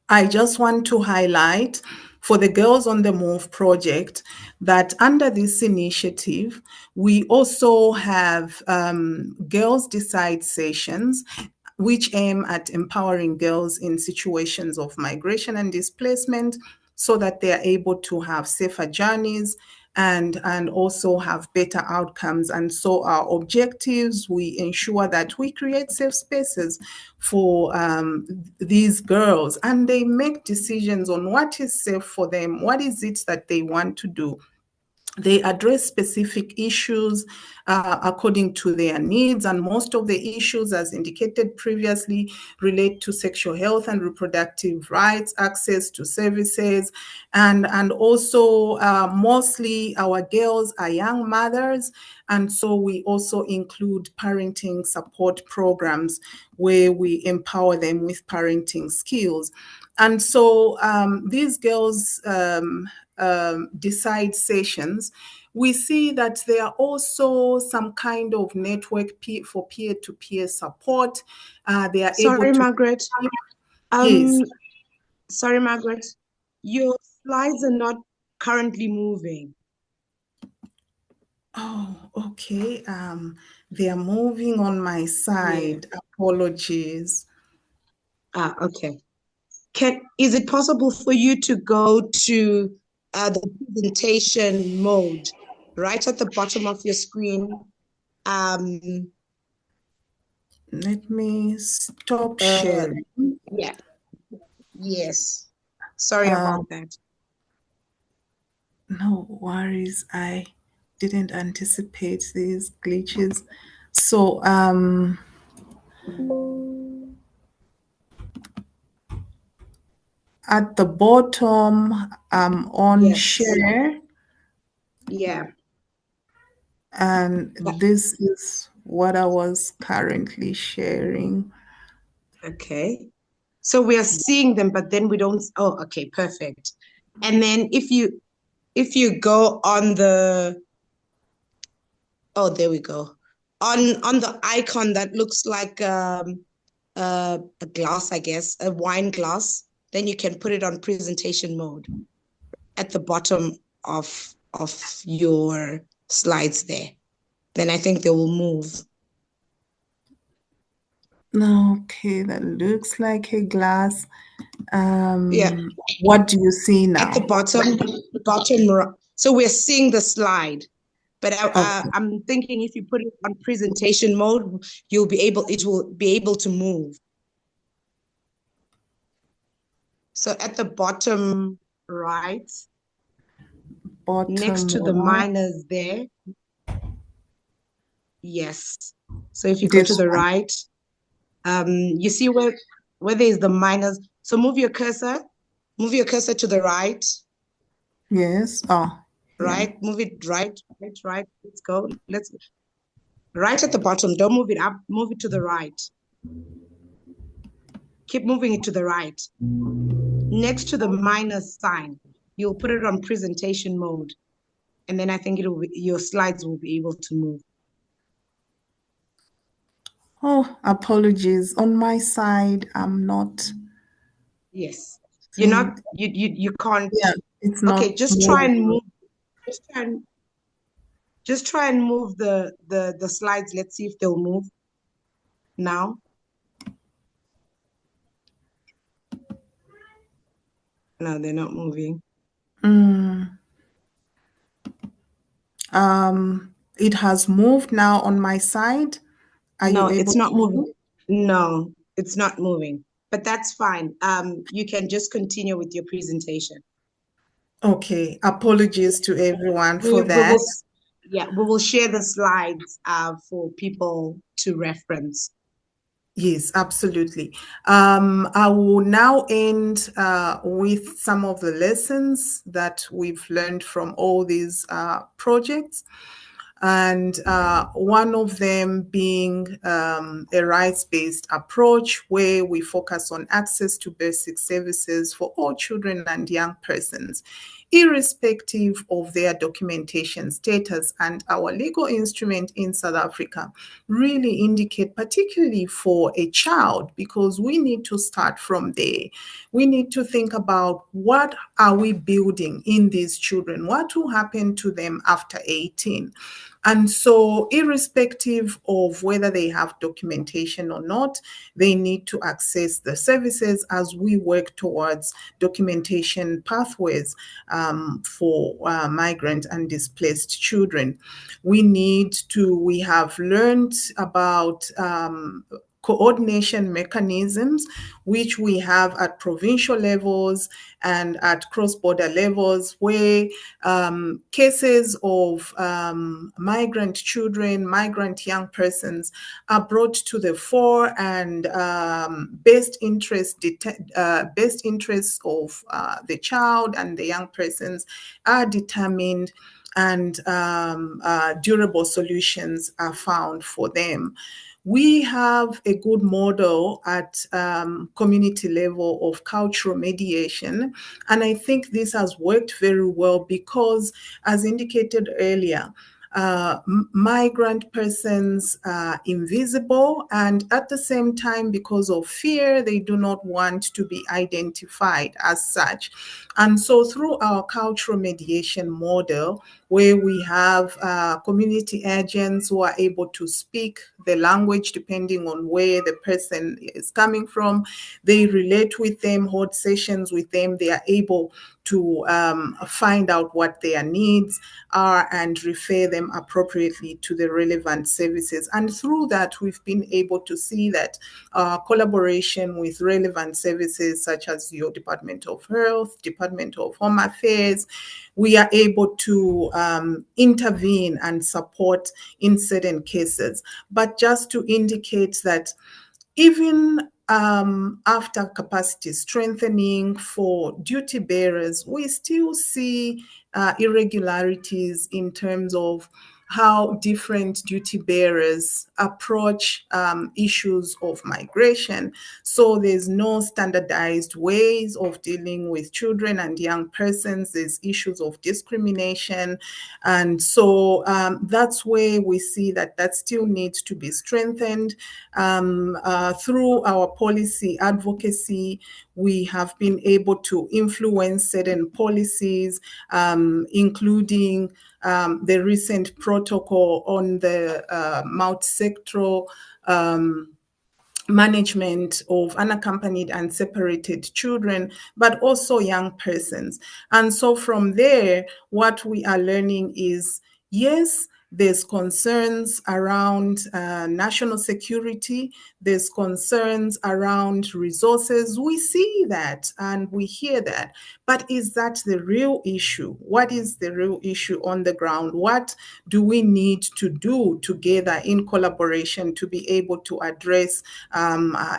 I just want to highlight for the Girls on the Move project that under this initiative, we also have Girls Decide sessions, which aim at empowering girls in situations of migration and displacement so that they are able to have safer journeys and also have better outcomes. And so our objectives, we ensure that we create safe spaces for these girls, and they make decisions on what is safe for them, what is it that they want to do. They address specific issues according to their needs, and most of the issues, as indicated previously, relate to sexual health and reproductive rights, access to services, and also mostly our girls are young mothers, and so we also include parenting support programs where we empower them with parenting skills. And so these girls decide sessions, we see that there are also some kind of network for peer-to-peer support. They are able Sorry, to... Margaret. Yes. Sorry, Margaret. Your slides are not currently moving. Oh, okay. They are moving on my side. Yeah. Apologies. Okay. Is it possible for you to go to the presentation mode right at the bottom of your screen? Let me stop sharing. Yeah. Yes. Sorry about that. No worries. I didn't anticipate these glitches. So at the bottom, on share. Yeah. And this is what I was currently sharing. Okay. So we are seeing them, but then we don't. Oh, okay, perfect. And then if you go on the, oh, there we go. On the icon that looks like a glass, I guess, a wine glass, then you can put it on presentation mode at the bottom of your slides there. Then I think they will move. Okay, that looks like a glass. Yeah. What do you see now? At the bottom. So we're seeing the slide, but I'm thinking if you put it on presentation mode, it will be able to move. So at the bottom right, next to the minus there. Yes. So if you go to the right, you see where there is the minus. So move your cursor to the right. Yes. Right. Yeah. Move it right. Let's go. Right at the bottom. Don't move it up. Move it to the right. Keep moving it to the right. Next to the minus sign, you'll put it on presentation mode. And then I think your slides will be able to move. Oh, apologies. On my side, I'm not. Yes. You're not, you can't. Yeah, it's not. Okay, just try and move. Just try and move the slides. Let's see if they'll move now. No, they're not moving. It has moved now on my side. No, it's not moving. No, it's not moving. But that's fine. You can just continue with your presentation. Okay. Apologies to everyone for that. We will share the slides for people to reference. Yes, absolutely. I will now end with some of the lessons that we've learned from all these projects. And one of them being a rights-based approach where we focus on access to basic services for all children and young persons, irrespective of their documentation status. And our legal instrument in South Africa really indicate, particularly for a child, because we need to start from there. We need to think about what are we building in these children? What will happen to them after 18? And so irrespective of whether they have documentation or not, they need to access the services as we work towards documentation pathways for migrant and displaced children. We have learned about coordination mechanisms, which we have at provincial levels and at cross-border levels, where cases of migrant children, migrant young persons are brought to the fore, and best interests of the child and the young persons are determined, and durable solutions are found for them. We have a good model at community level of cultural mediation, and I think this has worked very well because, as indicated earlier, migrant persons are invisible, and at the same time, because of fear, they do not want to be identified as such. And so through our cultural mediation model, where we have community agents who are able to speak the language depending on where the person is coming from, they relate with them, hold sessions with them, they are able to find out what their needs are and refer them appropriately to the relevant services. And through that, we've been able to see that collaboration with relevant services such as your Department of Health, Department of Home Affairs, we are able to intervene and support in certain cases. But just to indicate that even after capacity strengthening for duty bearers, we still see irregularities in terms of how different duty bearers approach issues of migration. So there's no standardized ways of dealing with children and young persons. There's issues of discrimination. And so that's where we see that that still needs to be strengthened. Through our policy advocacy, we have been able to influence certain policies, including the recent protocol on the multi-sectoral management of unaccompanied and separated children, but also young persons. And so from there, what we are learning is, yes, there's concerns around national security. There's concerns around resources. We see that and we hear that. But is that the real issue? What is the real issue on the ground? What do we need to do together in collaboration to be able to address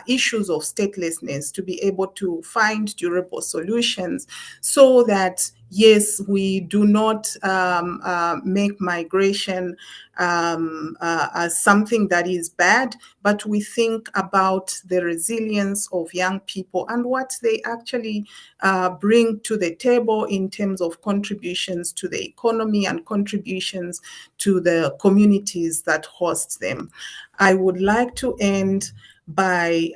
issues of statelessness, to be able to find durable solutions so that, yes, we do not make migration as something that is bad, but we think about the resilience of young people and what they actually bring to the table in terms of contributions to the economy and contributions to the communities that host them. I would like to end by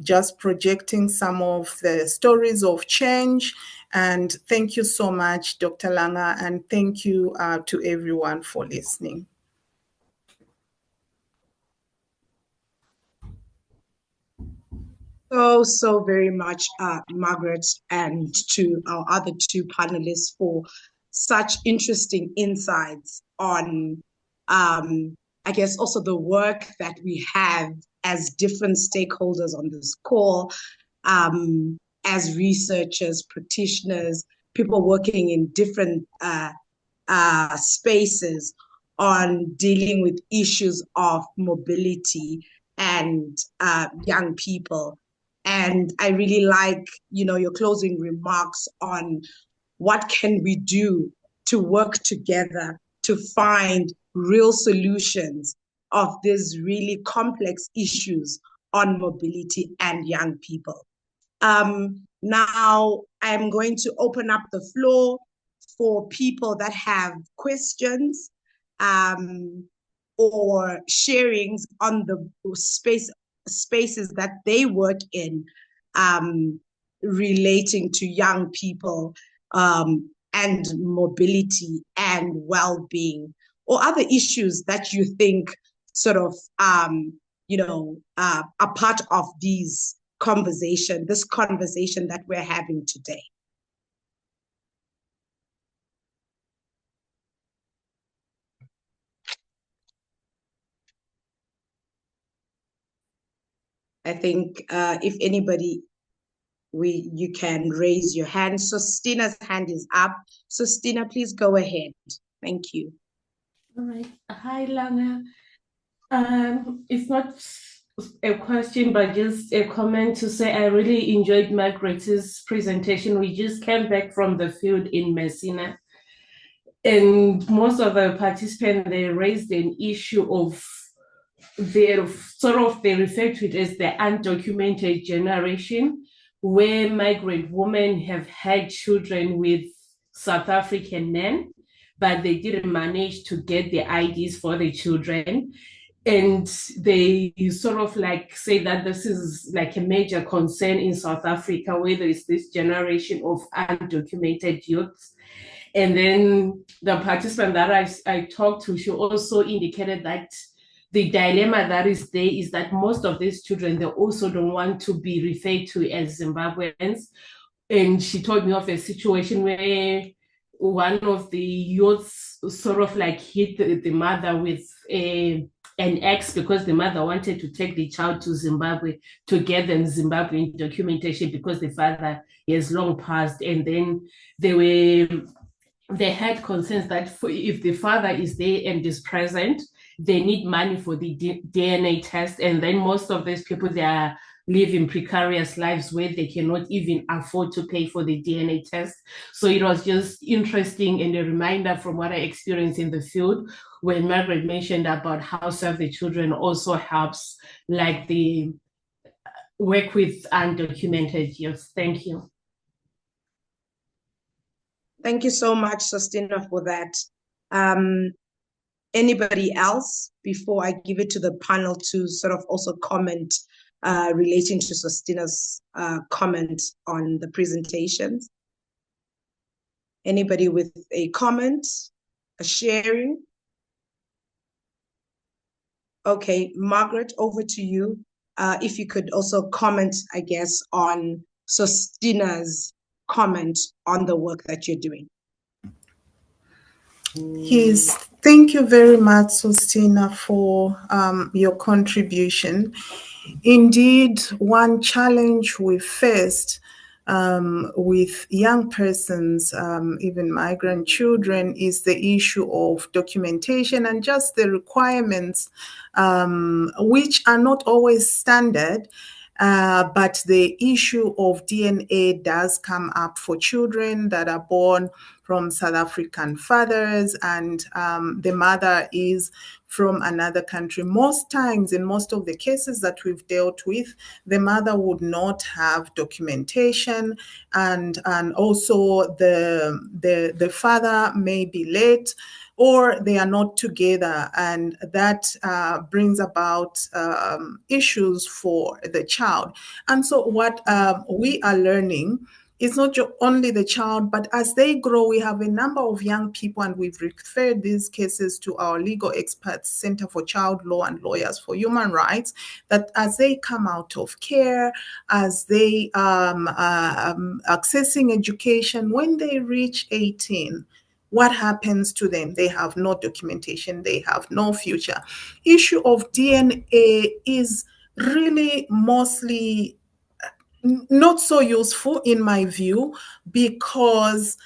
just projecting some of the stories of change. And thank you so much, Dr. Langa, and thank you to everyone for listening. So very much, Margaret, and to our other two panelists for such interesting insights on, I guess, also the work that we have as different stakeholders on this call, as researchers, practitioners, people working in different spaces on dealing with issues of mobility and young people. And I really like, your closing remarks on what can we do to work together to find real solutions of these really complex issues on mobility and young people. Now I'm going to open up the floor for people that have questions or sharings on the spaces that they work in relating to young people and mobility and well-being, or other issues that you think sort of are part of this conversation that we're having today. I think if anybody, you can raise your hand. So Stina's hand is up. So Stina, please go ahead. Thank you. All right. Hi, Langa. It's not a question, but just a comment to say I really enjoyed Margaret's presentation. We just came back from the field in Messina, and most of the participants, they raised an issue of they refer to it as the undocumented generation, where migrant women have had children with South African men, but they didn't manage to get the IDs for the children. And they sort of like say that this is like a major concern in South Africa, where there is this generation of undocumented youths. And then the participant that I talked to, she also indicated that the dilemma that is there is that most of these children, they also don't want to be referred to as Zimbabweans. And she told me of a situation where one of the youths sort of like hit the mother with an axe because the mother wanted to take the child to Zimbabwe to get them Zimbabwean documentation because the father has long passed. And then they had concerns that if the father is there and is present, they need money for the DNA test. And then most of these people, they are living precarious lives where they cannot even afford to pay for the DNA test. So it was just interesting and a reminder from what I experienced in the field when Margaret mentioned about how Save the Children also helps like the work with undocumented youth. Thank you. Thank you so much, Sostina, for that. Anybody else before I give it to the panel to sort of also comment relating to Sostina's comment on the presentations? Anybody with a comment, a sharing? Okay, Margaret, over to you. If you could also comment, I guess, on Sostina's comment on the work that you're doing. Yes, thank you very much, Sostina, for your contribution. Indeed, one challenge we faced with young persons, even migrant children, is the issue of documentation and just the requirements, which are not always standard. But the issue of DNA does come up for children that are born from South African fathers and the mother is from another country. Most times, in most of the cases that we've dealt with, the mother would not have documentation, and also the father may be late, or they are not together, and that brings about issues for the child. And so what we are learning is not only the child, but as they grow, we have a number of young people, and we've referred these cases to our legal experts, Center for Child Law and Lawyers for Human Rights, that as they come out of care, as they accessing education, when they reach 18, what happens to them? They have no documentation, they have no future. Issue of DNA is really mostly not so useful in my view, because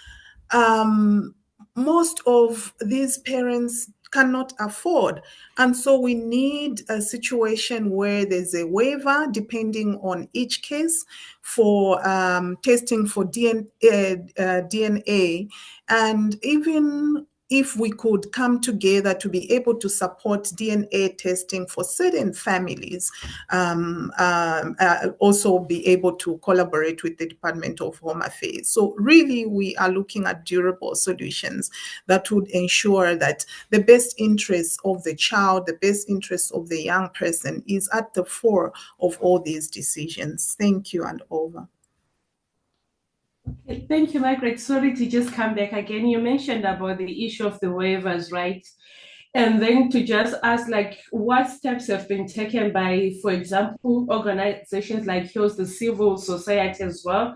most of these parents cannot afford. And so we need a situation where there's a waiver, depending on each case, for testing for DNA. And even if we could come together to be able to support DNA testing for certain families, also be able to collaborate with the Department of Home Affairs. So really, we are looking at durable solutions that would ensure that the best interests of the child, the best interests of the young person is at the fore of all these decisions. Thank you, and over. Okay, thank you, Margaret. Sorry to just come back again. You mentioned about the issue of the waivers, right? And then to just ask, like, what steps have been taken by, for example, organizations like yours, the civil society as well,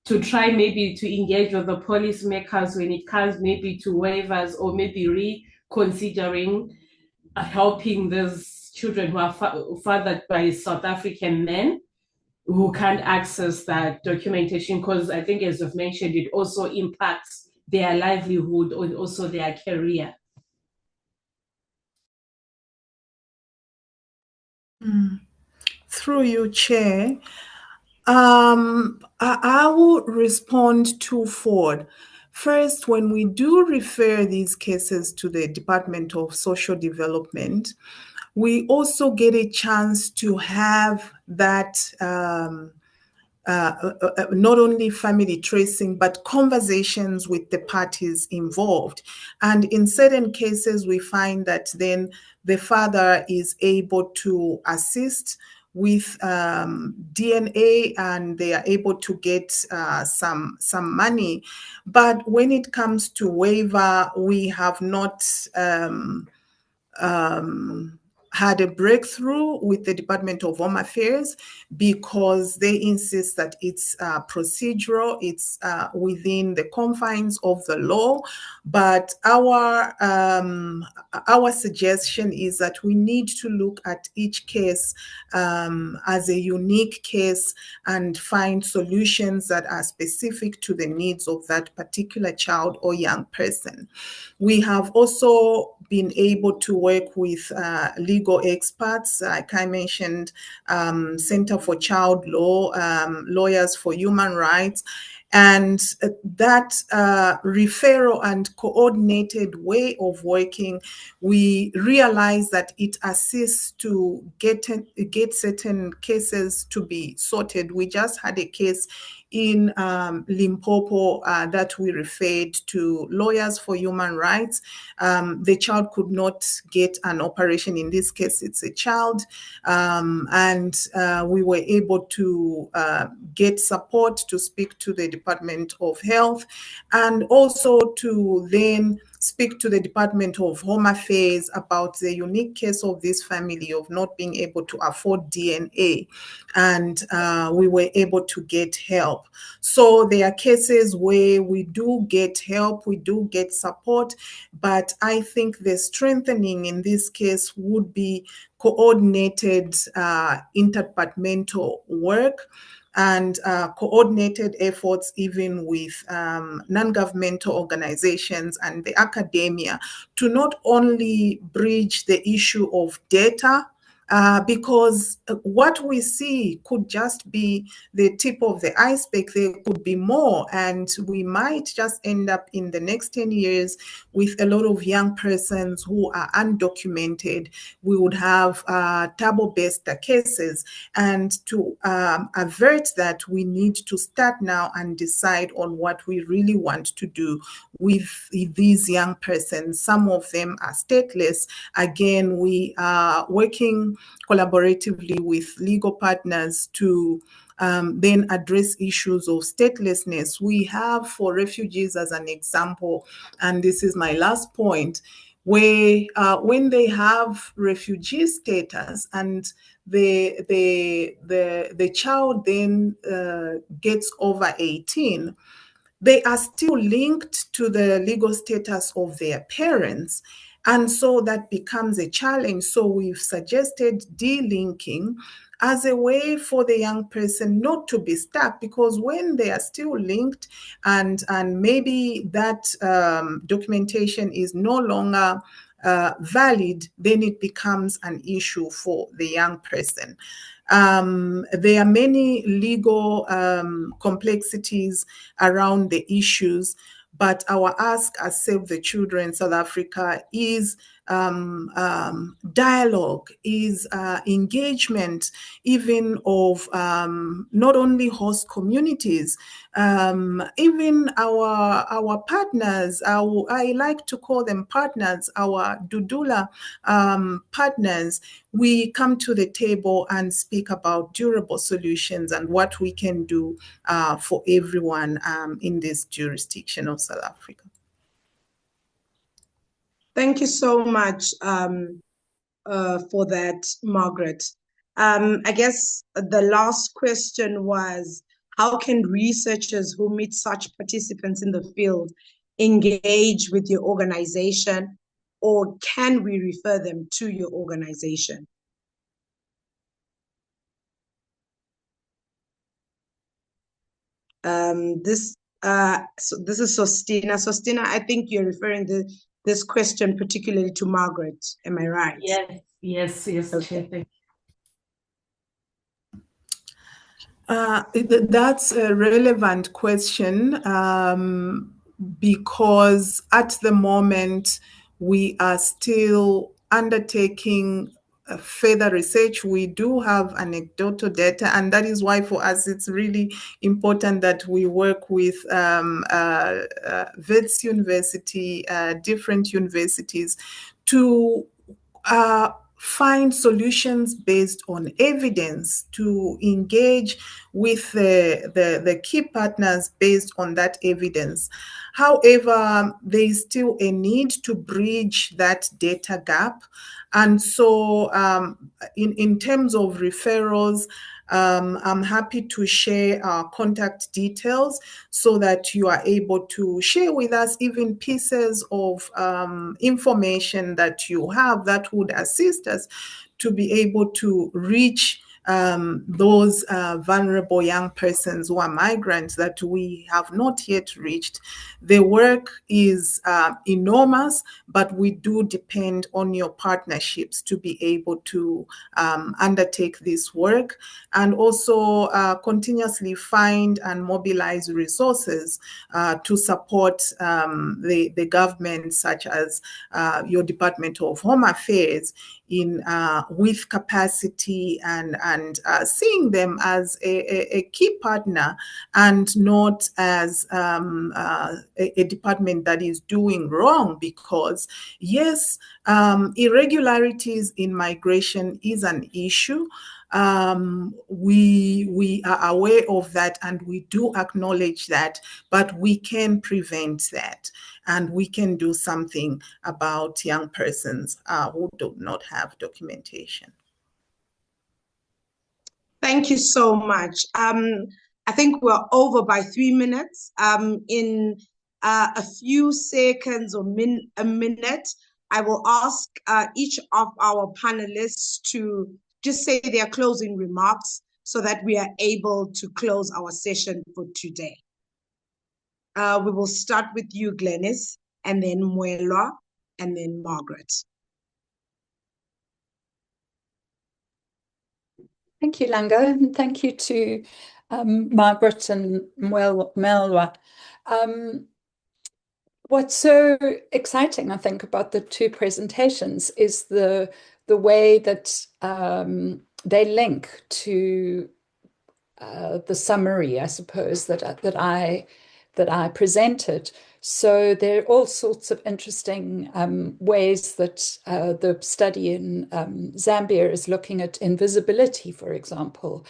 to try maybe to engage with the policymakers when it comes maybe to waivers, or maybe reconsidering helping these children who are fathered by South African men who can't access that documentation, because I think, as you've mentioned, it also impacts their livelihood and also their career. Through you, Chair, I will respond twofold. First, when we do refer these cases to the Department of Social Development, we also get a chance to have that not only family tracing, but conversations with the parties involved. And in certain cases, we find that then the father is able to assist with DNA, and they are able to get some money. But when it comes to waiver, we have not had a breakthrough with the Department of Home Affairs, because they insist that it's procedural, it's within the confines of the law. But our suggestion is that we need to look at each case as a unique case and find solutions that are specific to the needs of that particular child or young person. We have also been able to work with legal experts, like I mentioned, Center for Child Law, Lawyers for Human Rights, and that referral and coordinated way of working, we realize that it assists to get certain cases to be sorted. We just had a case in Limpopo that we referred to Lawyers for Human Rights. The child could not get an operation. In this case, it's a child. And we were able to get support to speak to the Department of Health, and also to then speak to the Department of Home Affairs about the unique case of this family of not being able to afford DNA. And we were able to get help. So there are cases where we do get help, we do get support, but I think the strengthening in this case would be coordinated interdepartmental work, and coordinated efforts even with non-governmental organizations and the academia, to not only bridge the issue of data, because what we see could just be the tip of the iceberg. There could be more, and we might just end up in the next 10 years with a lot of young persons who are undocumented. We would have double-based cases, and to avert that, we need to start now and decide on what we really want to do with these young persons. Some of them are stateless. Again, we are working collaboratively with legal partners to then address issues of statelessness. We have, for refugees as an example, and this is my last point, where when they have refugee status and the child then gets over 18, they are still linked to the legal status of their parents. And so that becomes a challenge. So we've suggested delinking as a way for the young person not to be stuck, because when they are still linked and maybe that documentation is no longer valid, then it becomes an issue for the young person. There are many legal complexities around the issues, but our ask as Save the Children South Africa is dialogue, is engagement, even of not only host communities, even our partners. I like to call them partners, our Dudula partners. We come to the table and speak about durable solutions and what we can do for everyone in this jurisdiction of South Africa. Thank you so much for that, Margaret. I guess the last question was, how can researchers who meet such participants in the field engage with your organization, or can we refer them to your organization? So this is Sostina. Sostina, I think you're referring this question particularly to Margaret. Am I right? Yes, Chair. Okay. Thank That's a relevant question because at the moment we are still undertaking further research. We do have anecdotal data, and that is why for us it's really important that we work with Wits University, different universities, to find solutions based on evidence, to engage with the key partners based on that evidence. However, there is still a need to bridge that data gap. And so in terms of referrals, I'm happy to share our contact details so that you are able to share with us even pieces of information that you have that would assist us to be able to reach those vulnerable young persons who are migrants that we have not yet reached. The work is enormous, but we do depend on your partnerships to be able to undertake this work, and also continuously find and mobilize resources to support the government, such as your Department of Home Affairs, in with capacity and seeing them as a key partner and not as a department that is doing wrong. Because yes, irregularities in migration is an issue. We are aware of that and we do acknowledge that, but we can prevent that. And we can do something about young persons who do not have documentation. Thank you so much. I think we're over by 3 minutes. In a few seconds or a minute, I will ask each of our panelists to just say their closing remarks so that we are able to close our session for today. We will start with you, Glynis, and then Mwelwa, and then Margaret. Thank you, Langa, and thank you to Margaret and Mwelwa. What's so exciting, I think, about the two presentations is the way that they link to the summary, I suppose, that I presented. So there are all sorts of interesting ways that the study in Zambia is looking at invisibility, for example.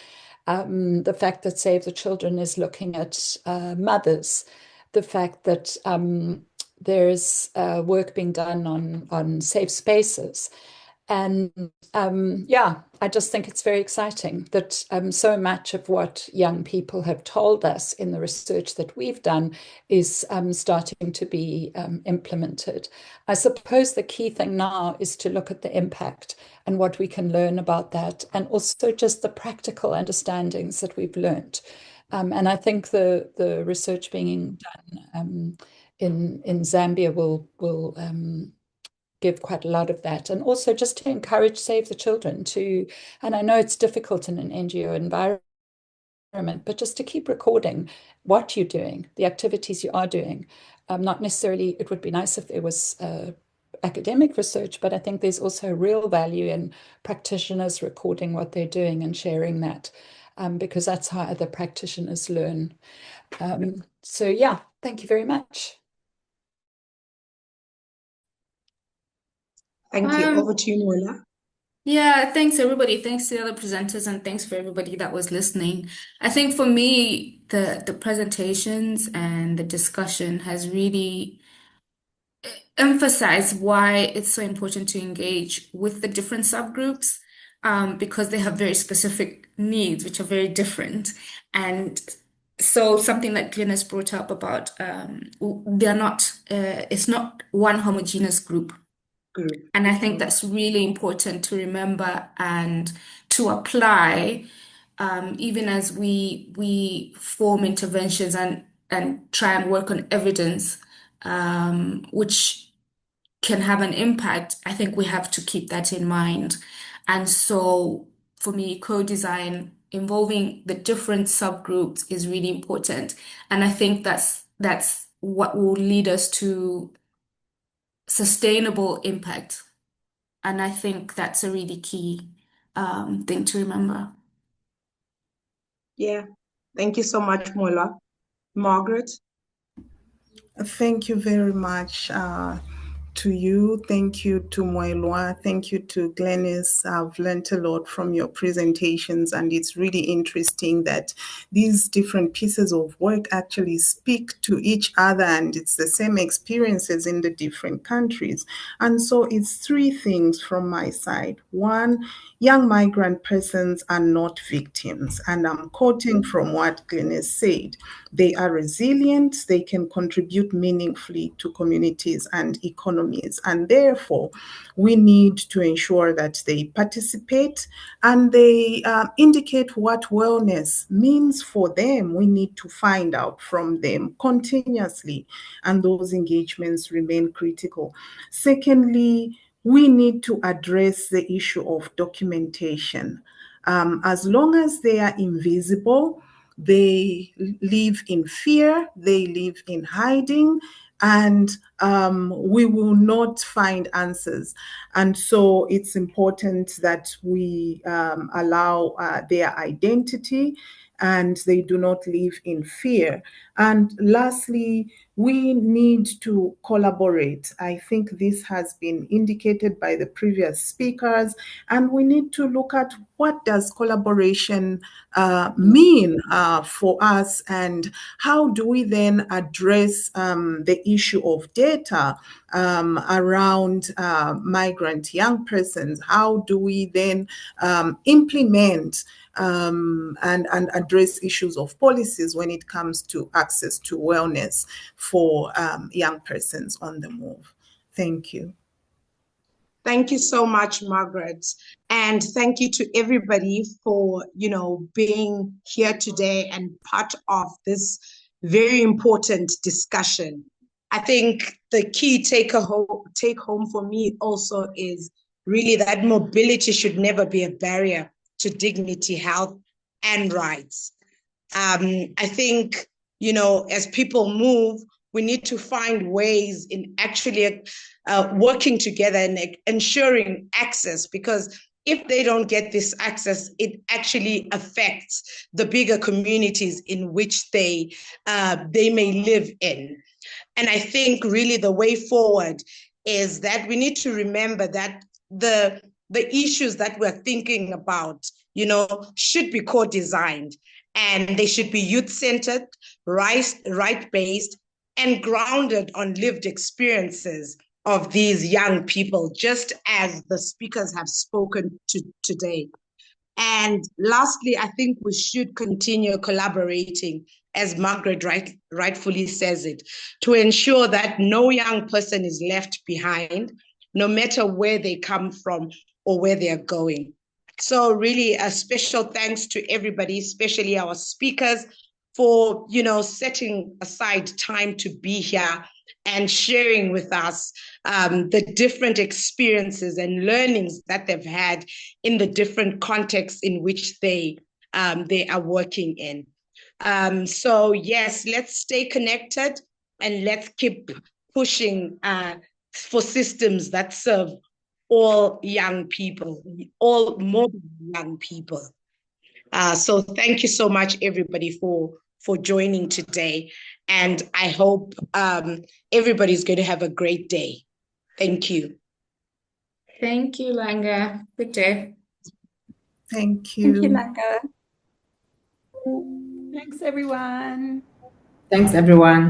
The fact that Save the Children is looking at mothers. The fact that there's work being done on safe spaces. And yeah, I just think it's very exciting that so much of what young people have told us in the research that we've done is starting to be implemented. I suppose the key thing now is to look at the impact and what we can learn about that, and also just the practical understandings that we've learned. And I think the research being done in Zambia will give quite a lot of that, and also just to encourage Save the Children to, and I know it's difficult in an NGO environment, but just to keep recording what you're doing, the activities you are doing. Not necessarily, it would be nice if there was academic research, but I think there's also real value in practitioners recording what they're doing and sharing that, because that's how other practitioners learn. So yeah, thank you very much. Thank you. Over to you, Mwelwa. Yeah, thanks everybody. Thanks to the other presenters, and thanks for everybody that was listening. I think for me, the presentations and the discussion has really emphasized why it's so important to engage with the different subgroups, because they have very specific needs, which are very different. And so something that Glynis brought up about they're not, it's not one homogeneous group. And I think that's really important to remember and to apply even as we form interventions and try and work on evidence, which can have an impact, I think we have to keep that in mind. And so for me, co-design involving the different subgroups is really important. And I think that's what will lead us to sustainable impact. And I think that's a really key thing to remember. Yeah. Thank you so much, Mwelwa. Margaret? Thank you very much to you. Thank you to Mwelwa. Thank you to Glynis. I've learned a lot from your presentations, and it's really interesting that these different pieces of work actually speak to each other, and it's the same experiences in the different countries. And so it's three things from my side. One, young migrant persons are not victims. And I'm quoting from what Glynis said. They are resilient, they can contribute meaningfully to communities and economies. And therefore, we need to ensure that they participate and they indicate what wellness means for them. We need to find out from them continuously, and those engagements remain critical. Secondly, we need to address the issue of documentation. As long as they are invisible, they live in fear, they live in hiding, and we will not find answers. And so it's important that we allow their identity and they do not live in fear. And lastly, we need to collaborate. I think this has been indicated by the previous speakers, and we need to look at what does collaboration mean for us, and how do we then address the issue of data around migrant young persons? How do we then implement and address issues of policies when it comes to access to wellness for young persons on the move? Thank you. Thank you so much, Margaret. And thank you to everybody for, being here today and part of this very important discussion. I think the key take home for me also is really that mobility should never be a barrier to dignity, health, and rights. I think, as people move, we need to find ways in actually working together and ensuring access, because if they don't get this access, it actually affects the bigger communities in which they may live in. And I think really the way forward is that we need to remember that the issues that we're thinking about, should be co-designed, and they should be youth-centered, right-based, and grounded on lived experiences of these young people, just as the speakers have spoken to today. And lastly, I think we should continue collaborating, as Margaret rightfully says it, to ensure that no young person is left behind, no matter where they come from or where they are going. So really a special thanks to everybody, especially our speakers, for, setting aside time to be here and sharing with us the different experiences and learnings that they've had in the different contexts in which they are working in. So yes, let's stay connected and let's keep pushing for systems that serve all young people, all modern young people. So thank you so much, everybody, for joining today. And I hope everybody's going to have a great day. Thank you. Thank you, Langa. Good day. Thank you. Thank you, Langa. Thanks, everyone. Thanks, everyone.